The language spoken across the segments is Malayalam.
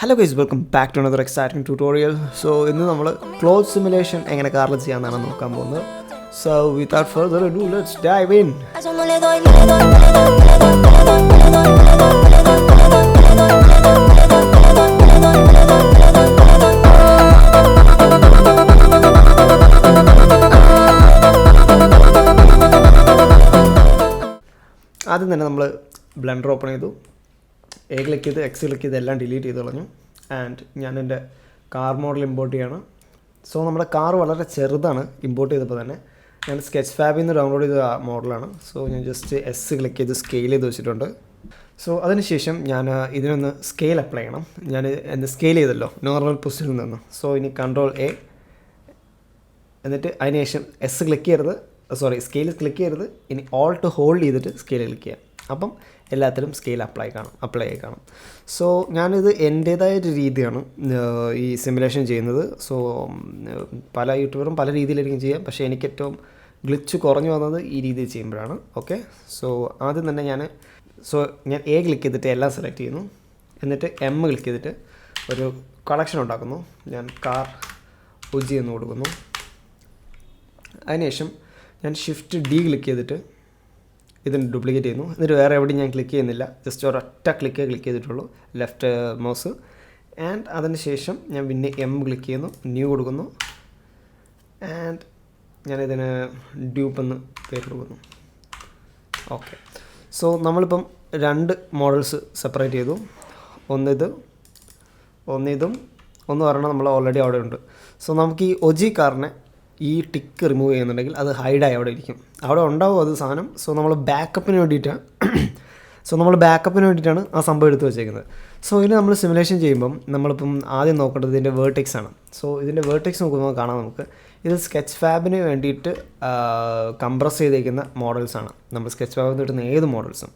Hello guys, welcome back to another exciting tutorial. So ഇന്ന് നമ്മൾ ക്ലോത്ത് സിമുലേഷൻ എങ്ങനെ കാറിൽ ചെയ്യാമെന്നാണ് നോക്കാൻ പോകുന്നത്. So without further ado, let's dive in. ആദ്യം തന്നെ നമ്മൾ ബ്ലെൻഡർ ഓപ്പൺ ചെയ്തു. എ ക്ലിക്ക് ചെയ്ത് എക്സ് ക്ലിക്ക് ചെയ്ത് എല്ലാം ഡിലീറ്റ് ചെയ്ത് കളഞ്ഞു. ആൻഡ് ഞാൻ എൻ്റെ കാർ മോഡൽ ഇമ്പോർട്ട് ചെയ്യാണ്. സോ നമ്മുടെ കാർ വളരെ ചെറുതാണ്. ഇമ്പോർട്ട് ചെയ്തപ്പോൾ തന്നെ ഞാൻ സ്കെച്ച് ഫാബിൽ നിന്ന് ഡൗൺലോഡ് ചെയ്ത മോഡലാണ്. സോ ഞാൻ ജസ്റ്റ് എസ് ക്ലിക്ക് ചെയ്ത് സ്കെയിൽ ചെയ്ത് വെച്ചിട്ടുണ്ട്. സോ അതിനുശേഷം ഞാൻ ഇതിനൊന്ന് സ്കെയിൽ അപ്ലൈ ചെയ്യണം. ഞാൻ എന്ന് സ്കെയിൽ ചെയ്തല്ലോ നോർമൽ പൊസിഷനിൽ നിന്ന്. സോ ഇനി കൺട്രോൾ എ, എന്നിട്ട് അതിനുശേഷം എസ് ക്ലിക്ക് ചെയ്യരുത്, സ്കെയിൽ ക്ലിക്ക് ചെയ്യരുത്. ഇനി ഓൾട്ട് ഹോൾഡ് ചെയ്തിട്ട് സ്കെയിൽ ക്ലിക്ക് ചെയ്യാം. അപ്പം എല്ലാത്തിലും സ്കെയിൽ അപ്ലൈ ആയി കാണും. സോ ഞാനിത് എൻ്റേതായ ഒരു രീതിയാണ് ഈ സിമുലേഷൻ ചെയ്യുന്നത്. സോ പല യൂട്യൂബറും പല രീതിയിലായിരിക്കും ചെയ്യുക, പക്ഷേ എനിക്ക് ഏറ്റവും ഗ്ലിച്ച് കുറഞ്ഞു വന്നത് ഈ രീതിയിൽ ചെയ്യുമ്പോഴാണ്. ഓക്കെ, സോ ആദ്യം തന്നെ ഞാൻ എ ക്ലിക്ക് ചെയ്തിട്ട് എല്ലാം സെലക്ട് ചെയ്യുന്നു. എന്നിട്ട് എം ക്ലിക്ക് ചെയ്തിട്ട് ഒരു കളക്ഷൻ ഉണ്ടാക്കുന്നു. ഞാൻ കാർ ഉജി എന്ന് കൊടുക്കുന്നു. അതിനുശേഷം ഞാൻ ഷിഫ്റ്റ് ഡി ക്ലിക്ക് ചെയ്തിട്ട് ഇതിന് ഡ്യൂപ്ലിക്കേറ്റ് ചെയ്യുന്നു. എന്നിട്ട് വേറെ എവിടെയും ഞാൻ ക്ലിക്ക് ചെയ്യുന്നില്ല, ജസ്റ്റ് ഒരൊറ്റ ക്ലിക്ക് ചെയ്തിട്ടുള്ളൂ, ലെഫ്റ്റ് മൗസ്. ആൻഡ് അതിന് ശേഷം ഞാൻ പിന്നെ എം ക്ലിക്ക് ചെയ്യുന്നു, ന്യൂ കൊടുക്കുന്നു. ആൻഡ് ഞാനിതിന് ഡ്യൂപ്പ് എന്ന് പേര് കൊടുക്കുന്നു. ഓക്കെ, സോ നമ്മളിപ്പം രണ്ട് മോഡൽസ് സെപ്പറേറ്റ് ചെയ്തു. ഒന്നിതും ഒന്ന് പറഞ്ഞാൽ നമ്മൾ ഓൾറെഡി അവിടെ ഉണ്ട്. സോ നമുക്ക് ഈ ഒജി കാറിനെ ഈ ടിക്ക് റിമൂവ് ചെയ്യുന്നുണ്ടെങ്കിൽ അത് ഹൈഡായി അവിടെ ഇരിക്കും, അവിടെ ഉണ്ടാവും അത് സാധനം. സോ നമ്മൾ ബാക്കപ്പിന് വേണ്ടിയിട്ടാണ് ആ സംഭവം എടുത്ത് വെച്ചേക്കുന്നത്. സോ ഇതിന് നമ്മൾ സിമുലേഷൻ ചെയ്യുമ്പം നമ്മളിപ്പം ആദ്യം നോക്കേണ്ടത് ഇതിൻ്റെ വേർട്ടെക്സ് ആണ്. സോ ഇതിൻ്റെ വേർട്ടെക്സ് നോക്കുമ്പോൾ കാണാം നമുക്ക് ഇത് സ്കെച്ച് ഫാബിന് വേണ്ടിയിട്ട് കംപ്രസ് ചെയ്തേക്കുന്ന മോഡൽസാണ്. നമ്മൾ സ്കെച്ച് ഫാബിൽ നിന്ന് കിട്ടുന്ന ഏത് മോഡൽസും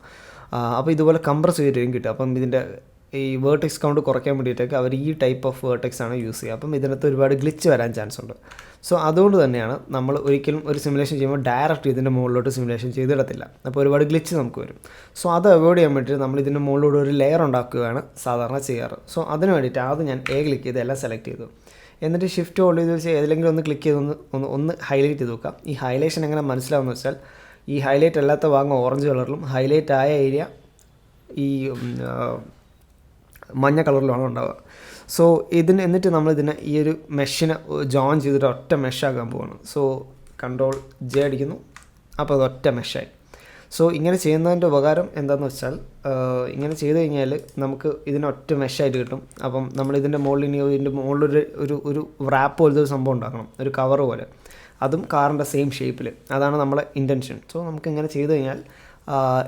അപ്പോൾ ഇതുപോലെ കംപ്രസ് ചെയ്തിട്ടായിരിക്കും കിട്ടുക. അപ്പം ഇതിൻ്റെ ഈ വേർട്ടെക്സ് കൗണ്ട് കുറയ്ക്കാൻ വേണ്ടിയിട്ടൊക്കെ അവർ ഈ ടൈപ്പ് ഓഫ് വേർട്ടെക്സ് ആണ് യൂസ് ചെയ്യുക. അപ്പം ഇതിനകത്ത് ഒരുപാട് ഗ്ലിച്ച് വരാൻ ചാൻസ് ഉണ്ട്. സോ അതുകൊണ്ട് തന്നെയാണ് നമ്മൾ ഒരിക്കലും ഒരു സിമുലേഷൻ ചെയ്യുമ്പോൾ ഡയറക്റ്റ് ഇതിൻ്റെ മുകളിലോട്ട് സിമുലേഷൻ ചെയ്തിടത്തില്ല. അപ്പോൾ ഒരുപാട് ഗ്ലിച്ച് നമുക്ക് വരും. സോ അത് അവോയ്ഡ് ചെയ്യാൻ വേണ്ടിയിട്ട് നമ്മൾ ഇതിൻ്റെ മുകളിലൂടെ ഒരു ലെയർ ഉണ്ടാക്കുകയാണ് സാധാരണ ചെയ്യാറ്. സോ അതിന് വേണ്ടിയിട്ട് ആദ്യം ഞാൻ എ ക്ലിക്ക് ചെയ്ത് എല്ലാം സെലക്ട് ചെയ്തു. എന്നിട്ട് ഷിഫ്റ്റ് ഹോൾഡ് ചെയ്ത് വെച്ച് ഏതെങ്കിലും ഒന്ന് ക്ലിക്ക് ചെയ്ത് ഒന്ന് ഹൈലൈറ്റ് ചെയ്ത് നോക്കാം. ഈ ഹൈലൈഷൻ എങ്ങനെ മനസ്സിലാവുമെന്ന് വെച്ചാൽ ഈ ഹൈലൈറ്റ് അല്ലാത്ത ഭാഗം ഓറഞ്ച് കളറിലും ഹൈലൈറ്റ് ആയ ഏരിയ ഈ മഞ്ഞ കളറിലാണ് ഉണ്ടാവുക. സോ എന്നിട്ട് നമ്മളിതിനെ ഈ ഒരു മെഷിനെ ജോയിൻ ചെയ്തിട്ട് ഒറ്റ മെഷാക്കാൻ പോവാണ്. സോ കൺട്രോൾ ജെ അടിക്കുന്നു, അപ്പോൾ അത് ഒറ്റ മെഷായി. സോ ഇങ്ങനെ ചെയ്യുന്നതിൻ്റെ ഉപകാരം എന്താണെന്ന് വെച്ചാൽ ഇങ്ങനെ ചെയ്ത് കഴിഞ്ഞാൽ നമുക്ക് ഇതിനൊറ്റ മെഷായിട്ട് കിട്ടും. അപ്പം നമ്മളിതിൻ്റെ മുകളിൽ ഇതിൻ്റെ മുകളിലൊരു റാപ്പ് പോലത്തെ ഒരു സംഭവം ഉണ്ടാക്കണം, ഒരു കവർ പോലെ, അതും കാറിൻ്റെ സെയിം ഷേപ്പിൽ. അതാണ് നമ്മളെ ഇൻറ്റൻഷൻ. സോ നമുക്ക് ഇങ്ങനെ ചെയ്ത് കഴിഞ്ഞാൽ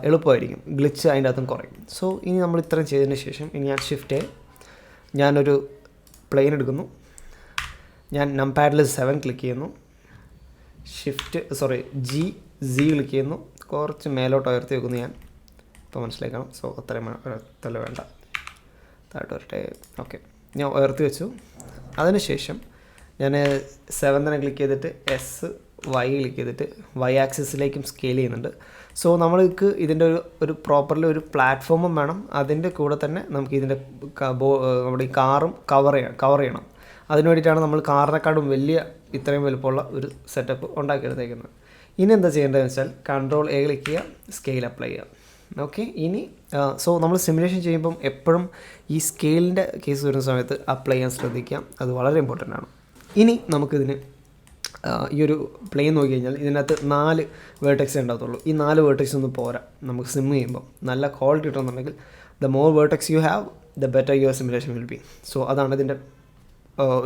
എളുപ്പമായിരിക്കും, ഗ്ലിച്ച് അതിൻ്റെ അകത്തും കുറയും. സോ ഇനി നമ്മൾ ഇത്രയും ചെയ്തതിന് ശേഷം ഇനി ഞാൻ ഞാനൊരു പ്ലെയിൻ എടുക്കുന്നു. ഞാൻ നംപാഡിൽ 7 ക്ലിക്ക് ചെയ്യുന്നു, ജി ക്ലിക്ക് ചെയ്യുന്നു, കുറച്ച് മേലോട്ട് ഉയർത്തി വെക്കുന്നു. ഞാൻ ഇപ്പോൾ മനസ്സിലാക്കണം. സോ അത്രയും വേണ്ട, താഴോട്ട് വരട്ടെ. ഓക്കെ, ഞാൻ ഉയർത്തി വെച്ചു. അതിനുശേഷം ഞാൻ 7 ക്ലിക്ക് ചെയ്തിട്ട് വൈ ക്ലിക്ക് ചെയ്തിട്ട് വൈ ആക്സിസിലേക്കും സ്കെയിൽ ചെയ്യുന്നുണ്ട്. സോ നമ്മൾക്ക് ഇതിൻ്റെ ഒരു പ്രോപ്പർലി ഒരു പ്ലാറ്റ്ഫോമും വേണം. അതിൻ്റെ കൂടെ തന്നെ നമുക്ക് ഇതിൻ്റെ നമ്മുടെ ഈ കാറും കവർ ചെയ്യണം. അതിന് വേണ്ടിയിട്ടാണ് നമ്മൾ കാറിനെക്കാളും ഇത്രയും വലുപ്പമുള്ള ഒരു സെറ്റപ്പ് ഉണ്ടാക്കിയെടുത്തേക്കുന്നത്. ഇനി എന്താ ചെയ്യേണ്ടതെന്ന് വെച്ചാൽ കൺട്രോൾ എ ക്ലിക്ക് ചെയ്യുക, സ്കെയിൽ അപ്ലൈ ചെയ്യുക. ഓക്കെ, ഇനി സോ നമ്മൾ സിമുലേഷൻ ചെയ്യുമ്പം എപ്പോഴും ഈ സ്കെയിലിൻ്റെ കേസ് വരുന്ന സമയത്ത് അപ്ലൈ ചെയ്യാൻ ശ്രദ്ധിക്കാം, അത് വളരെ ഇമ്പോർട്ടൻ്റ് ആണ്. ഇനി നമുക്കിതിന് ഈ ഒരു പ്ലെയിൻ നോക്കി കഴിഞ്ഞാൽ ഇതിനകത്ത് 4 വേർട്ടെക്സേ ഉണ്ടാകത്തുള്ളൂ. ഈ 4 വേർട്ടെക്സ് ഒന്നും പോരാ. നമുക്ക് സിം ചെയ്യുമ്പോൾ നല്ല ക്വാളിറ്റി കിട്ടുന്നുണ്ടെങ്കിൽ the more vertex you have the better your simulation will be. So അതാണ് ഇതിൻ്റെ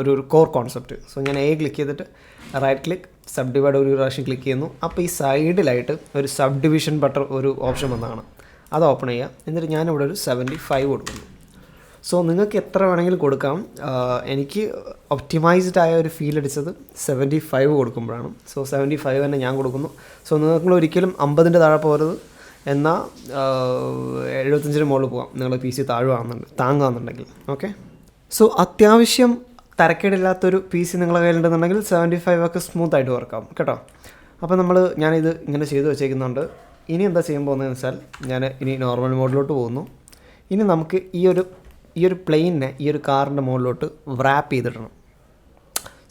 ഒരു കോർ കോൺസെപ്റ്റ്. സോ ഞാൻ എ ക്ലിക്ക് ചെയ്തിട്ട് റൈറ്റ് ക്ലിക്ക് സബ് ഡിവൈഡ് ഒരു പ്രാവശ്യം ക്ലിക്ക് ചെയ്യുന്നു. അപ്പോൾ ഈ സൈഡിലായിട്ട് ഒരു സബ് ഡിവിഷൻ ബട്ടർ ഒരു ഓപ്ഷൻ വന്നതാണ്, അത് ഓപ്പൺ ചെയ്യുക. എന്നിട്ട് ഞാനിവിടെ ഒരു 75 കൊടുക്കുന്നു. സോ നിങ്ങൾക്ക് എത്ര വേണമെങ്കിലും കൊടുക്കാം. എനിക്ക് ഒപ്റ്റിമൈസ്ഡ് ആയ ഒരു ഫീൽ അടിച്ചത് 75 കൊടുക്കുമ്പോഴാണ്. സോ 75 തന്നെ ഞാൻ കൊടുക്കുന്നു. സോ നിങ്ങൾ ഒരിക്കലും 50-ൻ്റെ താഴെ പോകരുത്, എന്നാൽ 75-ന് മുകളിൽ പോകാം നിങ്ങൾ PC താങ്ങുകയാണെന്നുണ്ടെങ്കിൽ. ഓക്കെ, സോ അത്യാവശ്യം തരക്കേടില്ലാത്തൊരു PC നിങ്ങളുടെ കയ്യിലുണ്ടെന്നുണ്ടെങ്കിൽ 75 ഒക്കെ സ്മൂത്തായിട്ട് വർക്കാവും കേട്ടോ. അപ്പോൾ ഞാനിത് ഇങ്ങനെ ചെയ്ത് വെച്ചേക്കുന്നുണ്ട്. ഇനി എന്താ ചെയ്യാൻ പോകുന്നതെന്ന് വെച്ചാൽ ഞാൻ ഇനി നോർമൽ മോഡിലോട്ട് പോകുന്നു. ഇനി നമുക്ക് ഈ ഒരു ഈ ഒരു പ്ലെയിനെ ഈ ഒരു കാറിൻ്റെ മുകളിലോട്ട് റാപ്പ് ചെയ്തിടണം.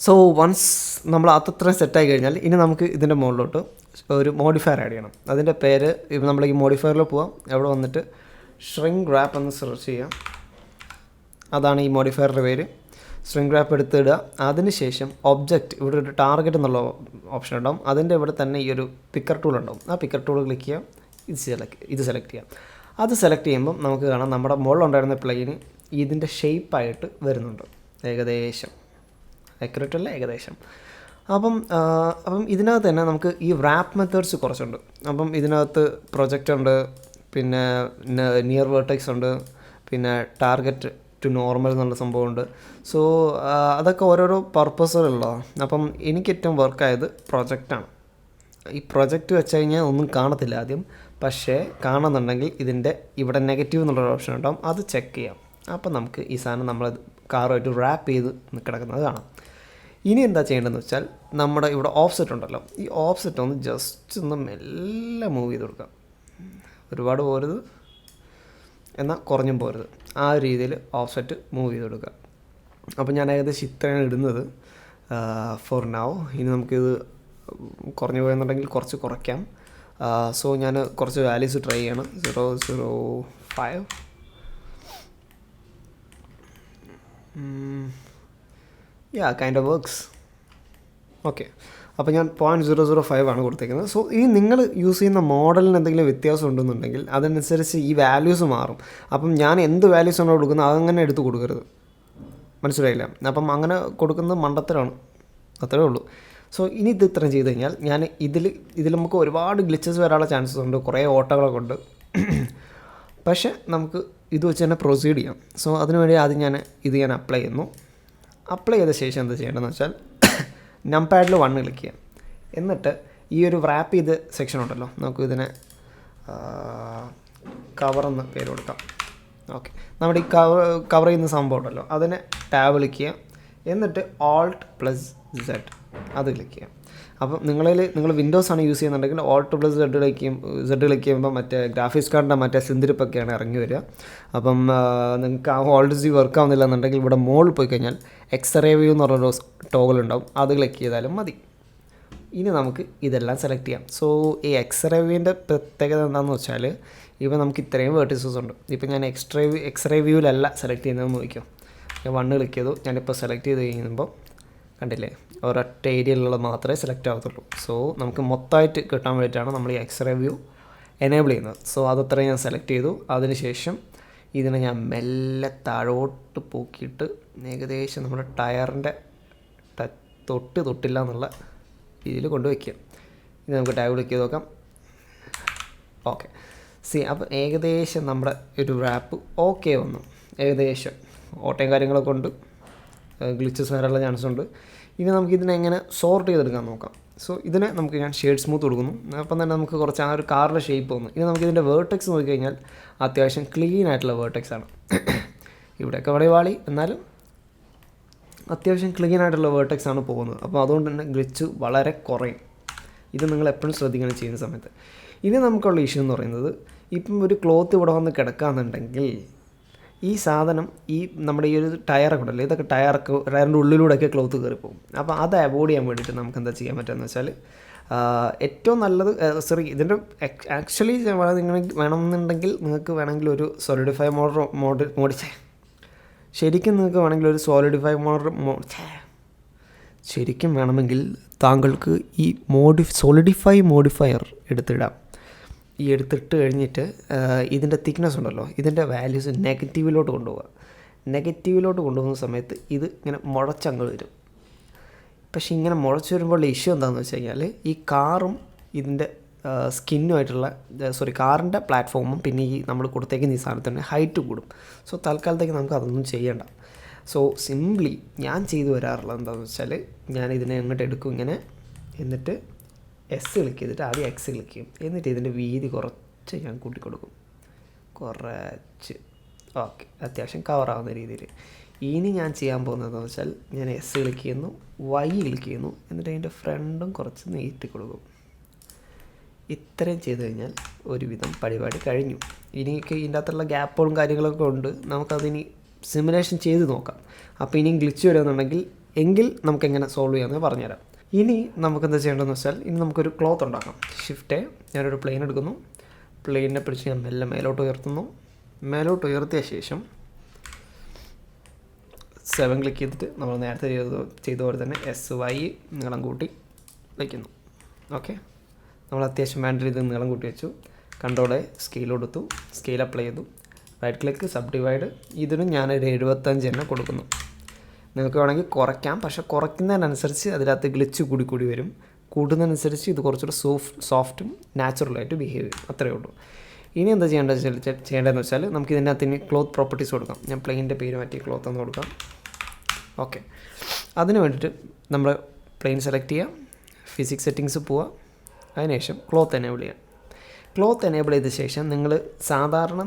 സോ വൺസ് നമ്മൾ അതത്രയും സെറ്റായി കഴിഞ്ഞാൽ ഇനി നമുക്ക് ഇതിൻ്റെ മുകളിലോട്ട് ഒരു മോഡിഫയർ ആഡ് ചെയ്യണം. അതിൻ്റെ പേര് ഇപ്പം നമ്മൾ ഈ മോഡിഫയറിൽ പോവാം, അവിടെ വന്നിട്ട് ഷ്രിങ്ക് റാപ്പ് എന്ന് സെർച്ച് ചെയ്യാം. അതാണ് ഈ മോഡിഫയറിൻ്റെ പേര്. ഷ്രിങ്ക് റാപ്പ് എടുത്തിടുക. അതിനുശേഷം ഒബ്ജക്റ്റ് ഇവിടെ ഒരു ടാർഗറ്റ് എന്നുള്ള ഓപ്ഷൻ ഉണ്ടാവും. അതിൻ്റെ ഇവിടെ തന്നെ ഈ ഒരു പിക്കർ ടൂൾ ഉണ്ടാവും. ആ പിക്കർ ടൂൾ ക്ലിക്ക് ചെയ്യാം, ഇത് സെലക്ട് ചെയ്യാം. അത് സെലക്ട് ചെയ്യുമ്പം നമുക്ക് കാണാം നമ്മുടെ മുകളിലുണ്ടായിരുന്ന പ്ലെയിന് ഇതിൻ്റെ ഷേപ്പായിട്ട് വരുന്നുണ്ട്. ഏകദേശം അക്യുറേറ്റ് അല്ല, ഏകദേശം. അപ്പം ഇതിനകത്ത് തന്നെ നമുക്ക് ഈ റാപ്പ് മെത്തേഡ്സ് കുറച്ചുണ്ട്. അപ്പം ഇതിനകത്ത് പ്രൊജക്റ്റ് ഉണ്ട്, പിന്നെ നിയർ വേർട്ടെക്സ് ഉണ്ട്, പിന്നെ ടാർഗറ്റ് ടു നോർമൽ എന്നുള്ള സംഭവമുണ്ട്. സോ അതൊക്കെ ഓരോരോ പർപ്പസുകളുള്ളതാണ്. അപ്പം എനിക്ക് ഏറ്റവും വർക്കായത് പ്രൊജക്റ്റാണ്. ഈ പ്രൊജക്റ്റ് വെച്ച് കഴിഞ്ഞാൽ ഒന്നും കാണത്തില്ല ആദ്യം, പക്ഷേ കാണുന്നുണ്ടെങ്കിൽ ഇതിൻ്റെ ഇവിടെ നെഗറ്റീവ് എന്നുള്ളൊരു ഓപ്ഷൻ ഉണ്ടാവും, അത് ചെക്ക് ചെയ്യാം. അപ്പം നമുക്ക് ഈ സാധനം നമ്മൾ കാറുമായിട്ട് റാപ്പ് ചെയ്ത് കിടക്കുന്നത് കാണാം. ഇനി എന്താ ചെയ്യേണ്ടതെന്ന് വെച്ചാൽ നമ്മുടെ ഇവിടെ ഓഫ്സെറ്റ് ഉണ്ടല്ലോ, ഈ ഓഫ്സെറ്റ് ഒന്ന് ജസ്റ്റ് ഒന്ന് മെല്ലെ മൂവ് ചെയ്ത് കൊടുക്കാം. ഒരുപാട് പോരുത്, എന്നാൽ കുറഞ്ഞും പോരുത്. ആ ഒരു രീതിയിൽ ഓഫ്സെറ്റ് മൂവ് ചെയ്ത് കൊടുക്കുക. അപ്പോൾ ഞാൻ ഏകദേശം ഇത്രയാണ് ഇടുന്നത് ഫോർ നൗ. ഇനി നമുക്കിത് കുറഞ്ഞു പോയെന്നുണ്ടെങ്കിൽ കുറച്ച് കുറയ്ക്കാം. സോ ഞാൻ കുറച്ച് വാല്യൂസ് ട്രൈ ചെയ്യണം. 0.05 കൈൻഡ് ഓഫ് വർക്ക്സ്. ഓക്കെ, അപ്പോൾ ഞാൻ 0.005 ആണ് കൊടുത്തേക്കുന്നത്. സോ ഈ നിങ്ങൾ യൂസ് ചെയ്യുന്ന മോഡലിന് എന്തെങ്കിലും വ്യത്യാസം ഉണ്ടെന്നുണ്ടെങ്കിൽ അതനുസരിച്ച് ഈ വാല്യൂസ് മാറും. അപ്പം ഞാൻ എന്ത് വാല്യൂസ് ആണോ കൊടുക്കുന്നത് അതങ്ങനെ എടുത്ത് കൊടുക്കരുത്, മനസ്സിലായില്ല? അപ്പം അങ്ങനെ കൊടുക്കുന്നത് മണ്ടത്തരമാണ്, അത്രേ ഉള്ളൂ. സോ ഇനി ഇത് ഇത്രയും ചെയ്ത് കഴിഞ്ഞാൽ ഞാൻ ഇതിൽ നമുക്ക് ഒരുപാട് ഗ്ലിച്ചസ് വരാനുള്ള ചാൻസസ് ഉണ്ട്, കുറേ ഓട്ടകളൊക്കെ ഉണ്ട്. പക്ഷേ നമുക്ക് ഇത് വെച്ച് തന്നെ പ്രൊസീഡ് ചെയ്യാം. സോ അതിനുവേണ്ടി ആദ്യം ഞാൻ അപ്ലൈ ചെയ്യുന്നു. അപ്ലൈ ചെയ്ത ശേഷം എന്താ ചെയ്യേണ്ടതെന്ന് വെച്ചാൽ നംപാഡിൽ 1 ക്ലിക്ക് ചെയ്യാം. എന്നിട്ട് ഈ ഒരു റാപ്പ് ചെയ്ത സെക്ഷൻ ഉണ്ടല്ലോ, നമുക്ക് ഇതിനെ കവറെന്ന് പേര് കൊടുക്കാം. ഓക്കെ, നമ്മുടെ ഈ കവർ ചെയ്യുന്ന സംഭവം ഉണ്ടല്ലോ, അതിനെ ടാബ് ക്ലിക്ക് ചെയ്യാം. എന്നിട്ട് Alt+Z അത് ക്ലിക്ക് ചെയ്യാം. അപ്പം നിങ്ങൾ വിൻഡോസാണ് യൂസ് ചെയ്യുന്നുണ്ടെങ്കിൽ Alt+Z ക്ലിക്ക് ചെയ്യുമ്പോൾ മറ്റേ ഗ്രാഫിക്സ് കാർഡിൻ്റെ മറ്റേ സിന്തിരിപ്പൊക്കെയാണ് ഇറങ്ങി വരിക. അപ്പം നിങ്ങൾക്ക് ആ Alt+Z വർക്ക് ആവുന്നില്ല എന്നുണ്ടെങ്കിൽ ഇവിടെ മോളിൽ പോയി കഴിഞ്ഞാൽ എക്സ്റേ വ്യൂ എന്ന് പറഞ്ഞൊരു ടോഗിൾ ഉണ്ടാവും, അത് ക്ലിക്ക് ചെയ്താലും മതി. ഇനി നമുക്ക് ഇതെല്ലാം സെലക്ട് ചെയ്യാം. സോ ഈ എക്സ്റേ വ്യൂവിൻ്റെ പ്രത്യേകത എന്താണെന്ന് വെച്ചാൽ ഇപ്പോൾ നമുക്ക് ഇത്രയും വേർട്ടിസസ് ഉണ്ട്. ഇപ്പോൾ ഞാൻ എക്സ്റേ വ്യൂവിലല്ല സെലക്ട് ചെയ്യുന്നതെന്ന് നോക്കിയോ. ഞാൻ 1 ക്ലിക്ക് ചെയ്തു. ഞാനിപ്പോൾ സെലക്ട് ചെയ്ത് കഴിയുമ്പോൾ കണ്ടില്ലേ, ഒരൊറ്റ ഏരിയയിലുള്ള മാത്രമേ സെലക്ട് ആവത്തുള്ളൂ. സോ നമുക്ക് മൊത്തമായിട്ട് കിട്ടാൻ വേണ്ടിയിട്ടാണ് നമ്മൾ ഈ എക്സ്റേ വ്യൂ എനേബിൾ ചെയ്യുന്നത്. സോ അതത്രയും ഞാൻ സെലക്ട് ചെയ്തു. അതിനുശേഷം ഇതിനെ ഞാൻ മെല്ലെ താഴോട്ട് പോക്കിയിട്ട് ഏകദേശം നമ്മുടെ ടയറിൻ്റെ തൊട്ടില്ല എന്നുള്ള രീതിയിൽ കൊണ്ടുവയ്ക്കുക. ഇത് നമുക്ക് ടാബ് ക്ലിക്ക് ചെയ്ത് നോക്കാം. ഓക്കെ, അപ്പോൾ ഏകദേശം നമ്മുടെ ഒരു റാപ്പ് ഓക്കെ വന്നു. ഏകദേശം ഓട്ടയും കാര്യങ്ങളൊക്കെ ഉണ്ട്, ഗ്ലിച്ചസ് വരാനുള്ള ചാൻസ് ഉണ്ട്. ഇനി നമുക്കിതിനെ എങ്ങനെ സോർട്ട് ചെയ്തെടുക്കാൻ നോക്കാം. സോ ഇതിനെ ഞാൻ ഷെയ്ഡ് സ്മൂത്ത് കൊടുക്കുന്നു. അപ്പം തന്നെ നമുക്ക് കുറച്ച് ആ ഒരു കാറിൻ്റെ ഷേപ്പ് വന്നു. ഇനി നമുക്കിതിൻ്റെ വേർട്ടെക്സ് നോക്കിക്കഴിഞ്ഞാൽ അത്യാവശ്യം ക്ലീൻ ആയിട്ടുള്ള വേർട്ടെക്സ് ആണ്. ഇവിടെയൊക്കെ വടിവാളി, എന്നാലും അത്യാവശ്യം ക്ലീൻ ആയിട്ടുള്ള വേർട്ടെക്സ് ആണ് പോകുന്നത്. അപ്പോൾ അതുകൊണ്ട് തന്നെ ഗ്ലിച്ച് വളരെ കുറയും. ഇത് നിങ്ങൾ എപ്പോഴും ശ്രദ്ധിക്കണം ചെയ്യുന്ന സമയത്ത്. ഇനി നമുക്കുള്ള ഇഷ്യൂ എന്ന് പറയുന്നത്, ഇപ്പം ഒരു ക്ലോത്ത് ഇവിടെ വന്ന് കിടക്കുകയെന്നുണ്ടെങ്കിൽ ഈ സാധനം നമ്മുടെ ഈ ഒരു ടയറൊക്കെ ഉണ്ടല്ലോ, ഇതൊക്കെ ടയറിൻ്റെ ഉള്ളിലൂടെയൊക്കെ ക്ലോത്ത് കയറിപ്പോകും. അപ്പോൾ അത് അവോയ്ഡ് ചെയ്യാൻ വേണ്ടിയിട്ട് നമുക്ക് എന്താ ചെയ്യാൻ പറ്റുമെന്ന് വെച്ചാൽ ഏറ്റവും നല്ലത് ഇതിൻ്റെ ആക്ച്വലി നിങ്ങൾ വേണമെന്നുണ്ടെങ്കിൽ നിങ്ങൾക്ക് വേണമെങ്കിൽ ഒരു സോളിഡിഫൈ ശരിക്കും നിങ്ങൾക്ക് വേണമെങ്കിൽ ഒരു ശരിക്കും വേണമെങ്കിൽ താങ്കൾക്ക് ഈ സോളിഡിഫൈ മോഡിഫയർ എടുത്തിടാം. ഈ എടുത്തിട്ട് കഴിഞ്ഞിട്ട് ഇതിൻ്റെ തിക്നെസ് ഉണ്ടല്ലോ, ഇതിൻ്റെ വാല്യൂസ് നെഗറ്റീവിലോട്ട് കൊണ്ടുപോകുന്ന സമയത്ത് ഇത് ഇങ്ങനെ മുഴച്ചങ്ങ് വരും. പക്ഷേ ഇങ്ങനെ മുഴച്ച് വരുമ്പോൾ ഇഷ്യൂ എന്താണെന്ന് വെച്ച് കഴിഞ്ഞാൽ ഈ കാറും ഇതിൻ്റെ കാറിൻ്റെ പ്ലാറ്റ്ഫോമും പിന്നെ ഈ നമ്മൾ കൊടുത്തേക്കുന്ന ഈ സാധനത്തിൻ്റെ ഹൈറ്റ് കൂടും. സോ തൽക്കാലത്തേക്ക് നമുക്ക് അതൊന്നും ചെയ്യണ്ട. സോ സിംപ്ലി ഞാൻ ചെയ്തു വരാറുള്ളത് എന്താണെന്ന് വെച്ചാൽ ഞാൻ ഇതിനെ അങ്ങോട്ട് എടുക്കും ഇങ്ങനെ, എന്നിട്ട് എസ് ക്ലിക്ക് ചെയ്തിട്ട് ആദ്യം എക്സ് ക്ലിക്ക് ചെയ്യും. എന്നിട്ട് ഇതിൻ്റെ വീതി കുറച്ച് ഞാൻ കൂട്ടിക്കൊടുക്കും, കുറച്ച്. ഓക്കെ, അത്യാവശ്യം കവറാവുന്ന രീതിയിൽ. ഇനി ഞാൻ ചെയ്യാൻ പോകുന്നതെന്ന് വെച്ചാൽ ഞാൻ എസ് ക്ലിക്ക് ചെയ്യുന്നു, വൈ ക്ലിക്ക് ചെയ്യുന്നു, എന്നിട്ട് അതിൻ്റെ ഫ്രണ്ടും കുറച്ച് നീട്ടി കൊടുക്കും. ഇത്രയും ചെയ്ത് കഴിഞ്ഞാൽ ഒരുവിധം പരിപാടി കഴിഞ്ഞു. ഇനിയൊക്കെ ഇതിൻ്റെ അകത്തുള്ള ഗ്യാപ്പുകളും കാര്യങ്ങളൊക്കെ ഉണ്ട്, നമുക്കതിനി സിമുലേഷൻ ചെയ്ത് നോക്കാം. അപ്പോൾ ഇനിയും ഗ്ലിച്ച് വരുമെന്നുണ്ടെങ്കിൽ എങ്കിൽ നമുക്കെങ്ങനെ സോൾവ് ചെയ്യാമെന്ന് പറഞ്ഞുതരാം. ഇനി നമുക്കെന്താ ചെയ്യേണ്ടതെന്ന് വെച്ചാൽ ഇനി നമുക്കൊരു ക്ലോത്ത് ഉണ്ടാക്കാം. ഷിഫ്റ്റ് ഞാനൊരു പ്ലെയിൻ എടുക്കുന്നു. പ്ലെയിനെ പിടിച്ച് ഞാൻ മെല്ലെ മേലോട്ട് ഉയർത്തുന്നു. മേലോട്ട് ഉയർത്തിയ ശേഷം 7 ക്ലിക്ക് ചെയ്തിട്ട് നമ്മൾ നേരത്തെ ചെയ്ത പോലെ തന്നെ SY നീളം കൂട്ടി വയ്ക്കുന്നു. ഓക്കെ, നമ്മൾ അത്യാവശ്യം വേണ്ട രീതിയിൽ നീളം കൂട്ടി വെച്ചു. കൺട്രോൾ സ്കെയിൽ കൊടുത്തു, സ്കെയിൽ അപ്ലൈ ചെയ്തു, റൈറ്റ് ക്ലിക്ക് സബ് ഡിവൈഡ്. ഇതിനും ഞാനൊരു 75 തന്നെ കൊടുക്കുന്നു. നിങ്ങൾക്ക് വേണമെങ്കിൽ കുറയ്ക്കാം, പക്ഷേ കുറയ്ക്കുന്നതിനനുസരിച്ച് അതിനകത്ത് ഗ്ലിച്ച് കൂടി വരും. കൂടുന്നതനുസരിച്ച് ഇത് കുറച്ചുകൂടെ സോഫ്റ്റും നാച്ചുറലായിട്ട് ബിഹേവ് ചെയ്യും. അത്രയേ ഉള്ളൂ. ഇനി എന്താ ചെയ്യേണ്ടതെന്ന് വെച്ചാൽ നമുക്ക് ഇതിനകത്ത് ഇനി ക്ലോത്ത് പ്രോപ്പർട്ടീസ് കൊടുക്കാം. ഞാൻ പ്ലെയിൻ്റെ പേര് മാറ്റി ക്ലോത്ത് എന്ന് കൊടുക്കാം. ഓക്കെ, അതിന് വേണ്ടിയിട്ട് നമ്മൾ പ്ലെയിൻ സെലക്ട് ചെയ്യുക, ഫിസിക്സ് സെറ്റിങ്സ് പോവുക, അതിനുശേഷം ക്ലോത്ത് എനേബിൾ ചെയ്യുക. ക്ലോത്ത് എനേബിൾ ചെയ്ത ശേഷം നിങ്ങൾ സാധാരണ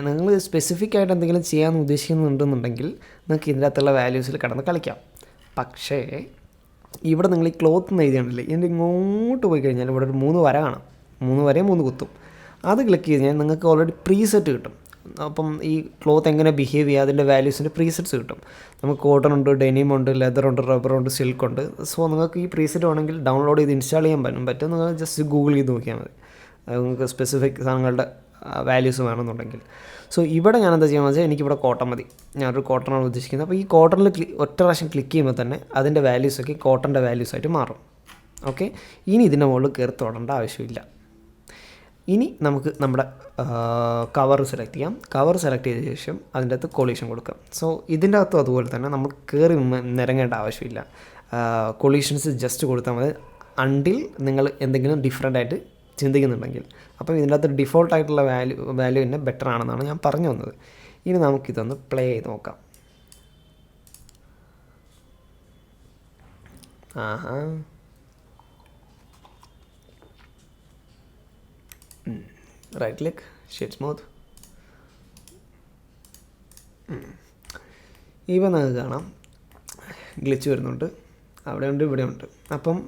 നിങ്ങൾ സ്പെസിഫിക് ആയിട്ട് എന്തെങ്കിലും ചെയ്യാൻ ഉദ്ദേശിക്കുന്നുണ്ടെന്നുണ്ടെങ്കിൽ നിങ്ങൾക്ക് ഇതിൻ്റെ അകത്തുള്ള വാല്യൂസിൽ കിടന്ന് കളിക്കാം. പക്ഷേ ഇവിടെ നിങ്ങൾ ഈ ക്ലോത്ത് എന്ന് എഴുതിയുണ്ടല്ലേ, ഇതിൻ്റെ ഇങ്ങോട്ട് പോയി കഴിഞ്ഞാൽ ഇവിടെ ഒരു 3 വര കാണാം. 3 വരയും 3 കുത്തും. അത് ക്ലിക്ക് ചെയ്ത് കഴിഞ്ഞാൽ നിങ്ങൾക്ക് ഓൾറെഡി പ്രീസെറ്റ് കിട്ടും. അപ്പം ഈ ക്ലോത്ത് എങ്ങനെ ബിഹേവ് ചെയ്യുക അതിൻ്റെ വാല്യൂസിൻ്റെ പ്രീസെറ്റ്സ് കിട്ടും. നമുക്ക് കോട്ടൺ ഉണ്ട്, ഡെനിമുണ്ട്, ലെതറുണ്ട്, റബ്ബറുണ്ട്, സിൽക്കുണ്ട്. സോ നിങ്ങൾക്ക് ഈ പ്രീസെറ്റ് വേണമെങ്കിൽ ഡൗൺലോഡ് ചെയ്ത് ഇൻസ്റ്റാൾ ചെയ്യാൻ പറ്റും. നിങ്ങൾ ജസ്റ്റ് ഗൂഗിൾ ചെയ്ത് നോക്കിയാൽ മതി, നിങ്ങൾക്ക് സ്പെസിഫിക് സാധനങ്ങളുടെ വാല്യൂസ് വേണമെന്നുണ്ടെങ്കിൽ. സോ ഇവിടെ ഞാൻ എന്താ ചെയ്യാമെന്ന് വെച്ചാൽ എനിക്കിവിടെ കോട്ടൺ മതി. ഞാനൊരു കോട്ടണാണ് ഉദ്ദേശിക്കുന്നത്. അപ്പോൾ ഈ കോട്ടണിൽ ഒറ്റ പ്രാവശ്യം ക്ലിക്ക് ചെയ്യുമ്പോൾ തന്നെ അതിൻ്റെ വാല്യൂസൊക്കെ കോട്ടൻ്റെ വാല്യൂസായിട്ട് മാറും. ഓക്കെ, ഇനി ഇതിൻ്റെ മുകളിൽ കയറി തൊടേണ്ട ആവശ്യമില്ല. ഇനി നമുക്ക് നമ്മുടെ കവർ സെലക്ട് ചെയ്യാം. കവർ സെലക്ട് ചെയ്ത ശേഷം അതിൻ്റെ അകത്ത് കൊളീഷൻ കൊടുക്കാം. സോ ഇതിൻ്റെ അകത്തും അതുപോലെ തന്നെ നമ്മൾ കയറി നിരങ്ങേണ്ട ആവശ്യമില്ല. കൊളീഷൻസ് ജസ്റ്റ് കൊടുത്താൽ മതി അണ്ടിൽ നിങ്ങൾ എന്തെങ്കിലും ഡിഫറെൻ്റ് ആയിട്ട് ചിന്തിക്കുന്നുണ്ടെങ്കിൽ. അപ്പം ഇതിൻ്റെ അകത്ത് ഡിഫോൾട്ടായിട്ടുള്ള വാല്യൂ തന്നെ ബെറ്റർ ആണെന്നാണ് ഞാൻ പറഞ്ഞു വന്നത്. ഇനി നമുക്കിതൊന്ന് പ്ലേ ചെയ്ത് നോക്കാം. ആഹാ, റൈറ്റ് ക്ലിക്ക് ഷേഡ് സ്മൂത്ത്. ഇപ്പം നിങ്ങൾക്ക് കാണാം ഗ്ലിച്ച് വരുന്നുണ്ട്, അവിടെയുണ്ട്, ഇവിടെയുണ്ട്. അപ്പം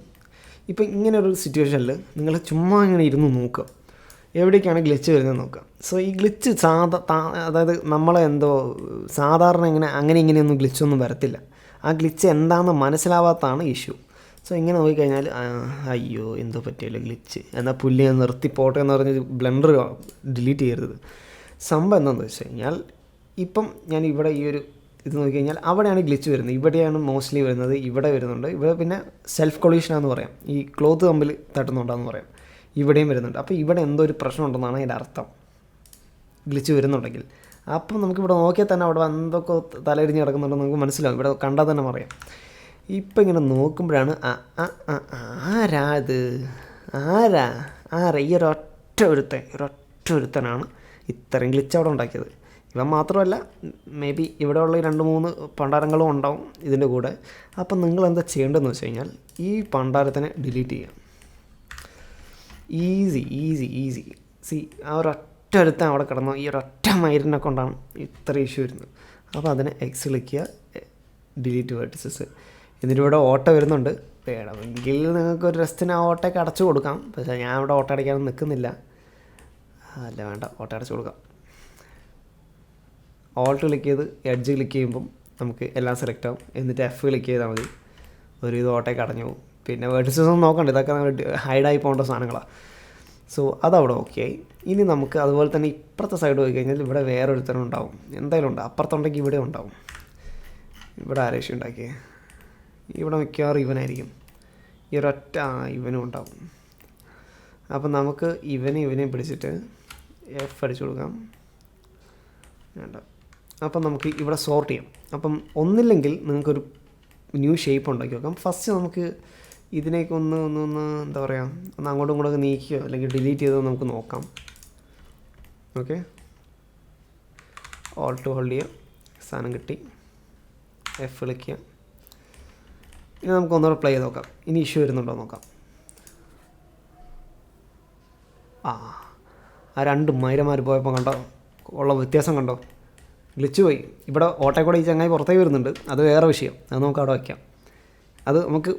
ഇപ്പം ഇങ്ങനെ ഒരു സിറ്റുവേഷനിൽ നിങ്ങൾ ചുമ്മാ ഇങ്ങനെ ഇരുന്ന് നോക്കുക എവിടേക്കാണ് ഗ്ലിച്ച് വരുന്നത് നോക്കുക. സോ ഈ ഗ്ലിച്ച് അതായത് നമ്മളെ എന്തോ സാധാരണ അങ്ങനെ ഇങ്ങനെയൊന്നും ഗ്ലിച്ചൊന്നും വരത്തില്ല. ആ ഗ്ലിച്ച് എന്താണെന്ന് മനസ്സിലാവാത്തതാണ് ഇഷ്യൂ. സോ ഇങ്ങനെ നോക്കിക്കഴിഞ്ഞാൽ അയ്യോ എന്തോ പറ്റിയല്ലോ ഗ്ലിച്ച്, എന്നാൽ പുല്ല് ഞാൻ നിർത്തിപ്പോട്ടെ എന്ന് പറഞ്ഞ് ബ്ലെൻഡർ ഡിലീറ്റ് ചെയ്യരുത്. സംഭവം എന്താണെന്ന് വെച്ച് കഴിഞ്ഞാൽ ഇപ്പം ഞാൻ ഇവിടെ ഈ ഒരു ഇത് നോക്കിക്കഴിഞ്ഞാൽ അവിടെയാണ് ഗ്ലിച്ച് വരുന്നത്. ഇവിടെയാണ് മോസ്റ്റ്ലി വരുന്നത്, ഇവിടെ വരുന്നുണ്ട്. ഇവിടെ പിന്നെ സെൽഫ് കൊളീഷനാന്ന് പറയാം, ഈ ക്ലോത്ത് തമ്മിൽ തട്ടുന്നുണ്ടെന്ന് പറയാം. ഇവിടെയും വരുന്നുണ്ട്. അപ്പോൾ ഇവിടെ എന്തോ ഒരു പ്രശ്നം ഉണ്ടെന്നാണ് അതിൻ്റെ അർത്ഥം, ഗ്ലിച്ച് വരുന്നുണ്ടെങ്കിൽ. അപ്പം നമുക്കിവിടെ നോക്കിയാൽ തന്നെ അവിടെ എന്തൊക്കെ തലയിരിഞ്ഞ് കിടക്കുന്നുണ്ടെന്ന് നമുക്ക് മനസ്സിലാവും, ഇവിടെ കണ്ടാൽ തന്നെ പറയാം. ഇപ്പം ഇങ്ങനെ നോക്കുമ്പോഴാണ് ആരാ ഇത്, ആരാ ഈ ഒരൊറ്റ ഒരുത്തനാണ് ഇത്രയും ഗ്ലിച്ച് അവിടെ ഉണ്ടാക്കിയത്. ഇവൻ മാത്രമല്ല, മേ ബി ഇവിടെയുള്ള 2-3 പണ്ടാരങ്ങളും ഉണ്ടാവും ഇതിൻ്റെ കൂടെ. അപ്പം നിങ്ങൾ എന്താ ചെയ്യേണ്ടതെന്ന് വെച്ച് കഴിഞ്ഞാൽ ഈ പണ്ടാരത്തിനെ ഡിലീറ്റ് ചെയ്യാം. ഈസി. സി ആ ഒരൊറ്റ ഒരുത്തൻ അവിടെ കിടന്നു, ഈ ഒരൊറ്റ മൈരിനെ കൊണ്ടാണ് ഇത്ര ഇഷ്യൂ വരുന്നത്. അപ്പോൾ അതിനെ എക്സ് ക്ലിക്ക് ചെയ്യുക, ഡിലീറ്റ് വേർട്ടിസസ്. ഇതിൻ്റെ ഇവിടെ ഓട്ടോ വരുന്നുണ്ട്, വേണമെങ്കിൽ നിങ്ങൾക്കൊരു രസത്തിന് ആ ഓട്ടോയ്ക്ക് അടച്ചു കൊടുക്കാം. പക്ഷേ ഞാൻ ഇവിടെ ഓട്ടോ അടയ്ക്കാനൊന്നും നിൽക്കുന്നില്ല. അല്ല വേണ്ട, ഓട്ടോ അടച്ചു കൊടുക്കാം. ഓൾട്ട് ക്ലിക്ക് ചെയ്ത് എഡ്ജ് ക്ലിക്ക് ചെയ്യുമ്പം നമുക്ക് എല്ലാം സെലക്ട് ആവും. എന്നിട്ട് F ക്ലിക്ക് ചെയ്താൽ മതി, ഒരു ഇത് ഓട്ടോയ്ക്ക് അടഞ്ഞു പോകും. പിന്നെ വേർട്ടിസസ് ഒന്നും നോക്കണ്ട, ഇതൊക്കെ ഹൈഡായി പോകേണ്ട സാധനങ്ങളാണ്. സോ അതവിടെ ഓക്കെ ആയി. ഇനി നമുക്ക് അതുപോലെ തന്നെ ഇപ്പുറത്തെ സൈഡ് പോയി കഴിഞ്ഞാൽ ഇവിടെ വേറൊരുത്തരം ഉണ്ടാവും, എന്തായാലും ഉണ്ട്. അപ്പുറത്തുണ്ടെങ്കിൽ ഇവിടെ ഉണ്ടാവും. ഇവിടെ ആരേഷ്യം ഉണ്ടാക്കിയേ, ഇവിടെ മിക്കവാറും ഇവനായിരിക്കും. ഈ ഒരൊറ്റ ഇവനും ഉണ്ടാവും. അപ്പം നമുക്ക് ഇവനെയും പിടിച്ചിട്ട് F അടിച്ചു കൊടുക്കാം. വേണ്ട. അപ്പം നമുക്ക് ഇവിടെ സോർട്ട് ചെയ്യാം. അപ്പം ഒന്നില്ലെങ്കിൽ നിങ്ങൾക്കൊരു ന്യൂ ഷേപ്പ് ഉണ്ടാക്കി വെക്കാം. ഫസ്റ്റ് നമുക്ക് ഇതിനേക്ക് ഒന്ന് എന്താ പറയുക, ഒന്ന് അങ്ങോട്ടും ഇങ്ങോട്ടൊക്കെ നീക്കിയോ അല്ലെങ്കിൽ ഡിലീറ്റ് ചെയ്തോ നമുക്ക് നോക്കാം. ഓക്കെ, ഓൾട്ട് ഹോൾഡ് ചെയ്യാം, സാധനം കിട്ടി, F ക്ലിക്ക് ചെയ്യാം. ഇനി നമുക്ക് ഒന്നുകൂടെ പ്ലേ ചെയ്ത് നോക്കാം, ഇനി ഇഷ്യൂ വരുന്നുണ്ടോ നോക്കാം. ആ 2 മൈരമാർ പോയപ്പോൾ കണ്ടോ ഉള്ള വ്യത്യാസം കണ്ടോ, ഗ്ലിച്ച് പോയി. ഇവിടെ ഓട്ടോയിൽ കൂടെ ഈ ചങ്ങായി പുറത്തേക്ക് വരുന്നുണ്ട്, അത് വേറെ വിഷയം, അത് നമുക്ക് അവിടെ വയ്ക്കാം. അത് നമുക്ക്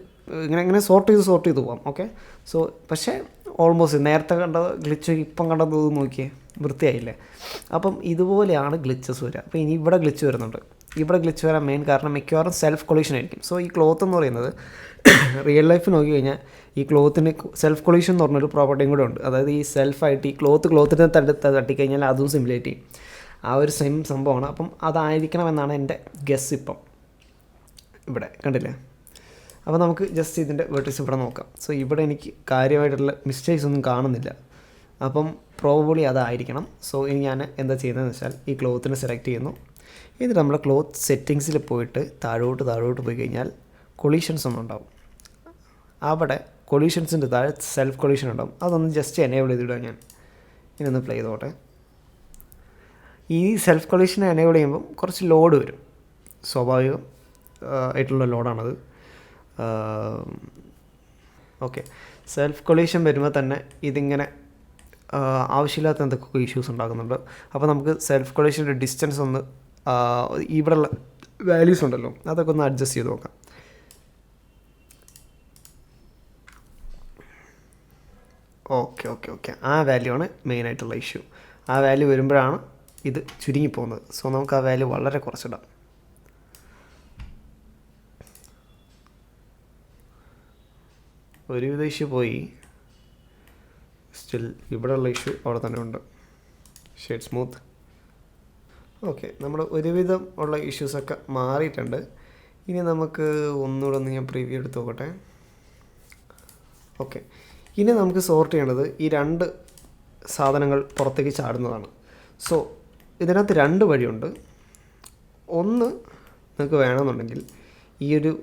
ഇങ്ങനെ സോർട്ട് ചെയ്ത് പോകാം. ഓക്കെ, സോ പക്ഷേ ഓൾമോസ്റ്റ് നേരത്തെ കണ്ടത് ഗ്ലിച്ച് ഇപ്പം കണ്ടത് നോക്കിയേ, വൃത്തിയായില്ലേ. അപ്പം ഇതുപോലെയാണ് ഗ്ലിച്ചസ് വരിക. അപ്പോൾ ഇനി ഇവിടെ ഗ്ലിച്ച് വരുന്നുണ്ട്. ഇവിടെ ഗ്ലിച്ച് വരാൻ മെയിൻ കാരണം മിക്കവാറും സെൽഫ് കൊളീഷൻ ആയിരിക്കും. സോ ഈ ക്ലോത്ത് എന്ന് പറയുന്നത് റിയൽ ലൈഫ് നോക്കി കഴിഞ്ഞാൽ ഈ ക്ലോത്തിന് സെൽഫ് കൊളീഷൻ എന്ന് പറഞ്ഞൊരു പ്രോപ്പർട്ടിയും കൂടെ ഉണ്ട്. അതായത് ഈ സെൽഫായിട്ട് ഈ ക്ലോത്തിനെ തട്ടിക്കഴിഞ്ഞാൽ അതും സിമുലേറ്റ് ചെയ്യും. ആ ഒരു സെയിം സംഭവമാണ്. അപ്പം അതായിരിക്കണമെന്നാണ് എൻ്റെ ഗസ്. ഇപ്പം ഇവിടെ കണ്ടില്ലേ. അപ്പോൾ നമുക്ക് ജസ്റ്റ് ഇതിൻ്റെ വെർട്ടിക്സ് ഇവിടെ നോക്കാം. സോ ഇവിടെ എനിക്ക് കാര്യമായിട്ടുള്ള മിസ്റ്റേക്സ് ഒന്നും കാണുന്നില്ല. അപ്പം പ്രോബബ്ലി അതായിരിക്കണം. സോ ഇനി ഞാൻ എന്താ ചെയ്യുന്നതെന്ന് വെച്ചാൽ ഈ ക്ലോത്തിനെ സെലക്ട് ചെയ്യുന്നു. ഇത് നമ്മൾ ക്ലോത്ത് സെറ്റിങ്സിൽ പോയിട്ട് താഴോട്ട് പോയി കഴിഞ്ഞാൽ കൊളീഷൻസ് ഒന്നും ഉണ്ടാവും. അവിടെ കൊളീഷൻസിൻ്റെ താഴെ സെൽഫ് കൊളീഷൻ ഉണ്ടാവും. അതൊന്ന് ജസ്റ്റ് എനേബിൾ ചെയ്തിടുക. ഞാൻ ഇനി ഒന്ന് പ്ലേ ചെയ്തോട്ടെ. ഈ സെൽഫ് കൊളീഷനെ എനേബിൾ ചെയ്യുമ്പം കുറച്ച് ലോഡ് വരും. സ്വാഭാവികം ആയിട്ടുള്ള ലോഡാണത്. ഓക്കെ, സെൽഫ് കൊളീഷൻ വരുമ്പോൾ തന്നെ ഇതിങ്ങനെ ആവശ്യമില്ലാത്ത എന്തൊക്കെ ഇഷ്യൂസ് ഉണ്ടാക്കുന്നുണ്ട്. അപ്പോൾ നമുക്ക് സെൽഫ് കൊളീഷൻ്റെ ഡിസ്റ്റൻസ് ഒന്ന് ഇവിടെയുള്ള വാല്യൂസ് ഉണ്ടല്ലോ അതൊക്കെ ഒന്ന് അഡ്ജസ്റ്റ് ചെയ്ത് നോക്കാം. ഓക്കെ ആ വാല്യൂ ആണ് മെയിനായിട്ടുള്ള ഇഷ്യൂ. ആ വാല്യൂ വരുമ്പോഴാണ് ഇത് ചുരുങ്ങിപ്പോകുന്നത്. സോ നമുക്ക് ആ വാല്യൂ വളരെ കുറച്ചിടാം. ഒരുവിധ ഇഷ്യൂ പോയി. സ്റ്റിൽ ഇവിടെയുള്ള ഇഷ്യൂ അവിടെ തന്നെ ഉണ്ട്. Shade smooth. ഓക്കെ, നമ്മൾ ഒരുവിധം ഉള്ള ഇഷ്യൂസൊക്കെ മാറിയിട്ടുണ്ട്. ഇനി നമുക്ക് ഒന്നുകൂടെ ഒന്ന് ഞാൻ പ്രിവ്യൂ എടുത്ത് നോക്കട്ടെ. ഓക്കെ, ഇനി നമുക്ക് സോർട്ട് ചെയ്യേണ്ടത് ഈ രണ്ട് സാധനങ്ങൾ പുറത്തേക്ക് ചാടുന്നതാണ്. സോ ഇതിനകത്ത് രണ്ട് വഴിയുണ്ട്. ഒന്ന് നിങ്ങൾക്ക് വേണമെന്നുണ്ടെങ്കിൽ ഈ ഒരു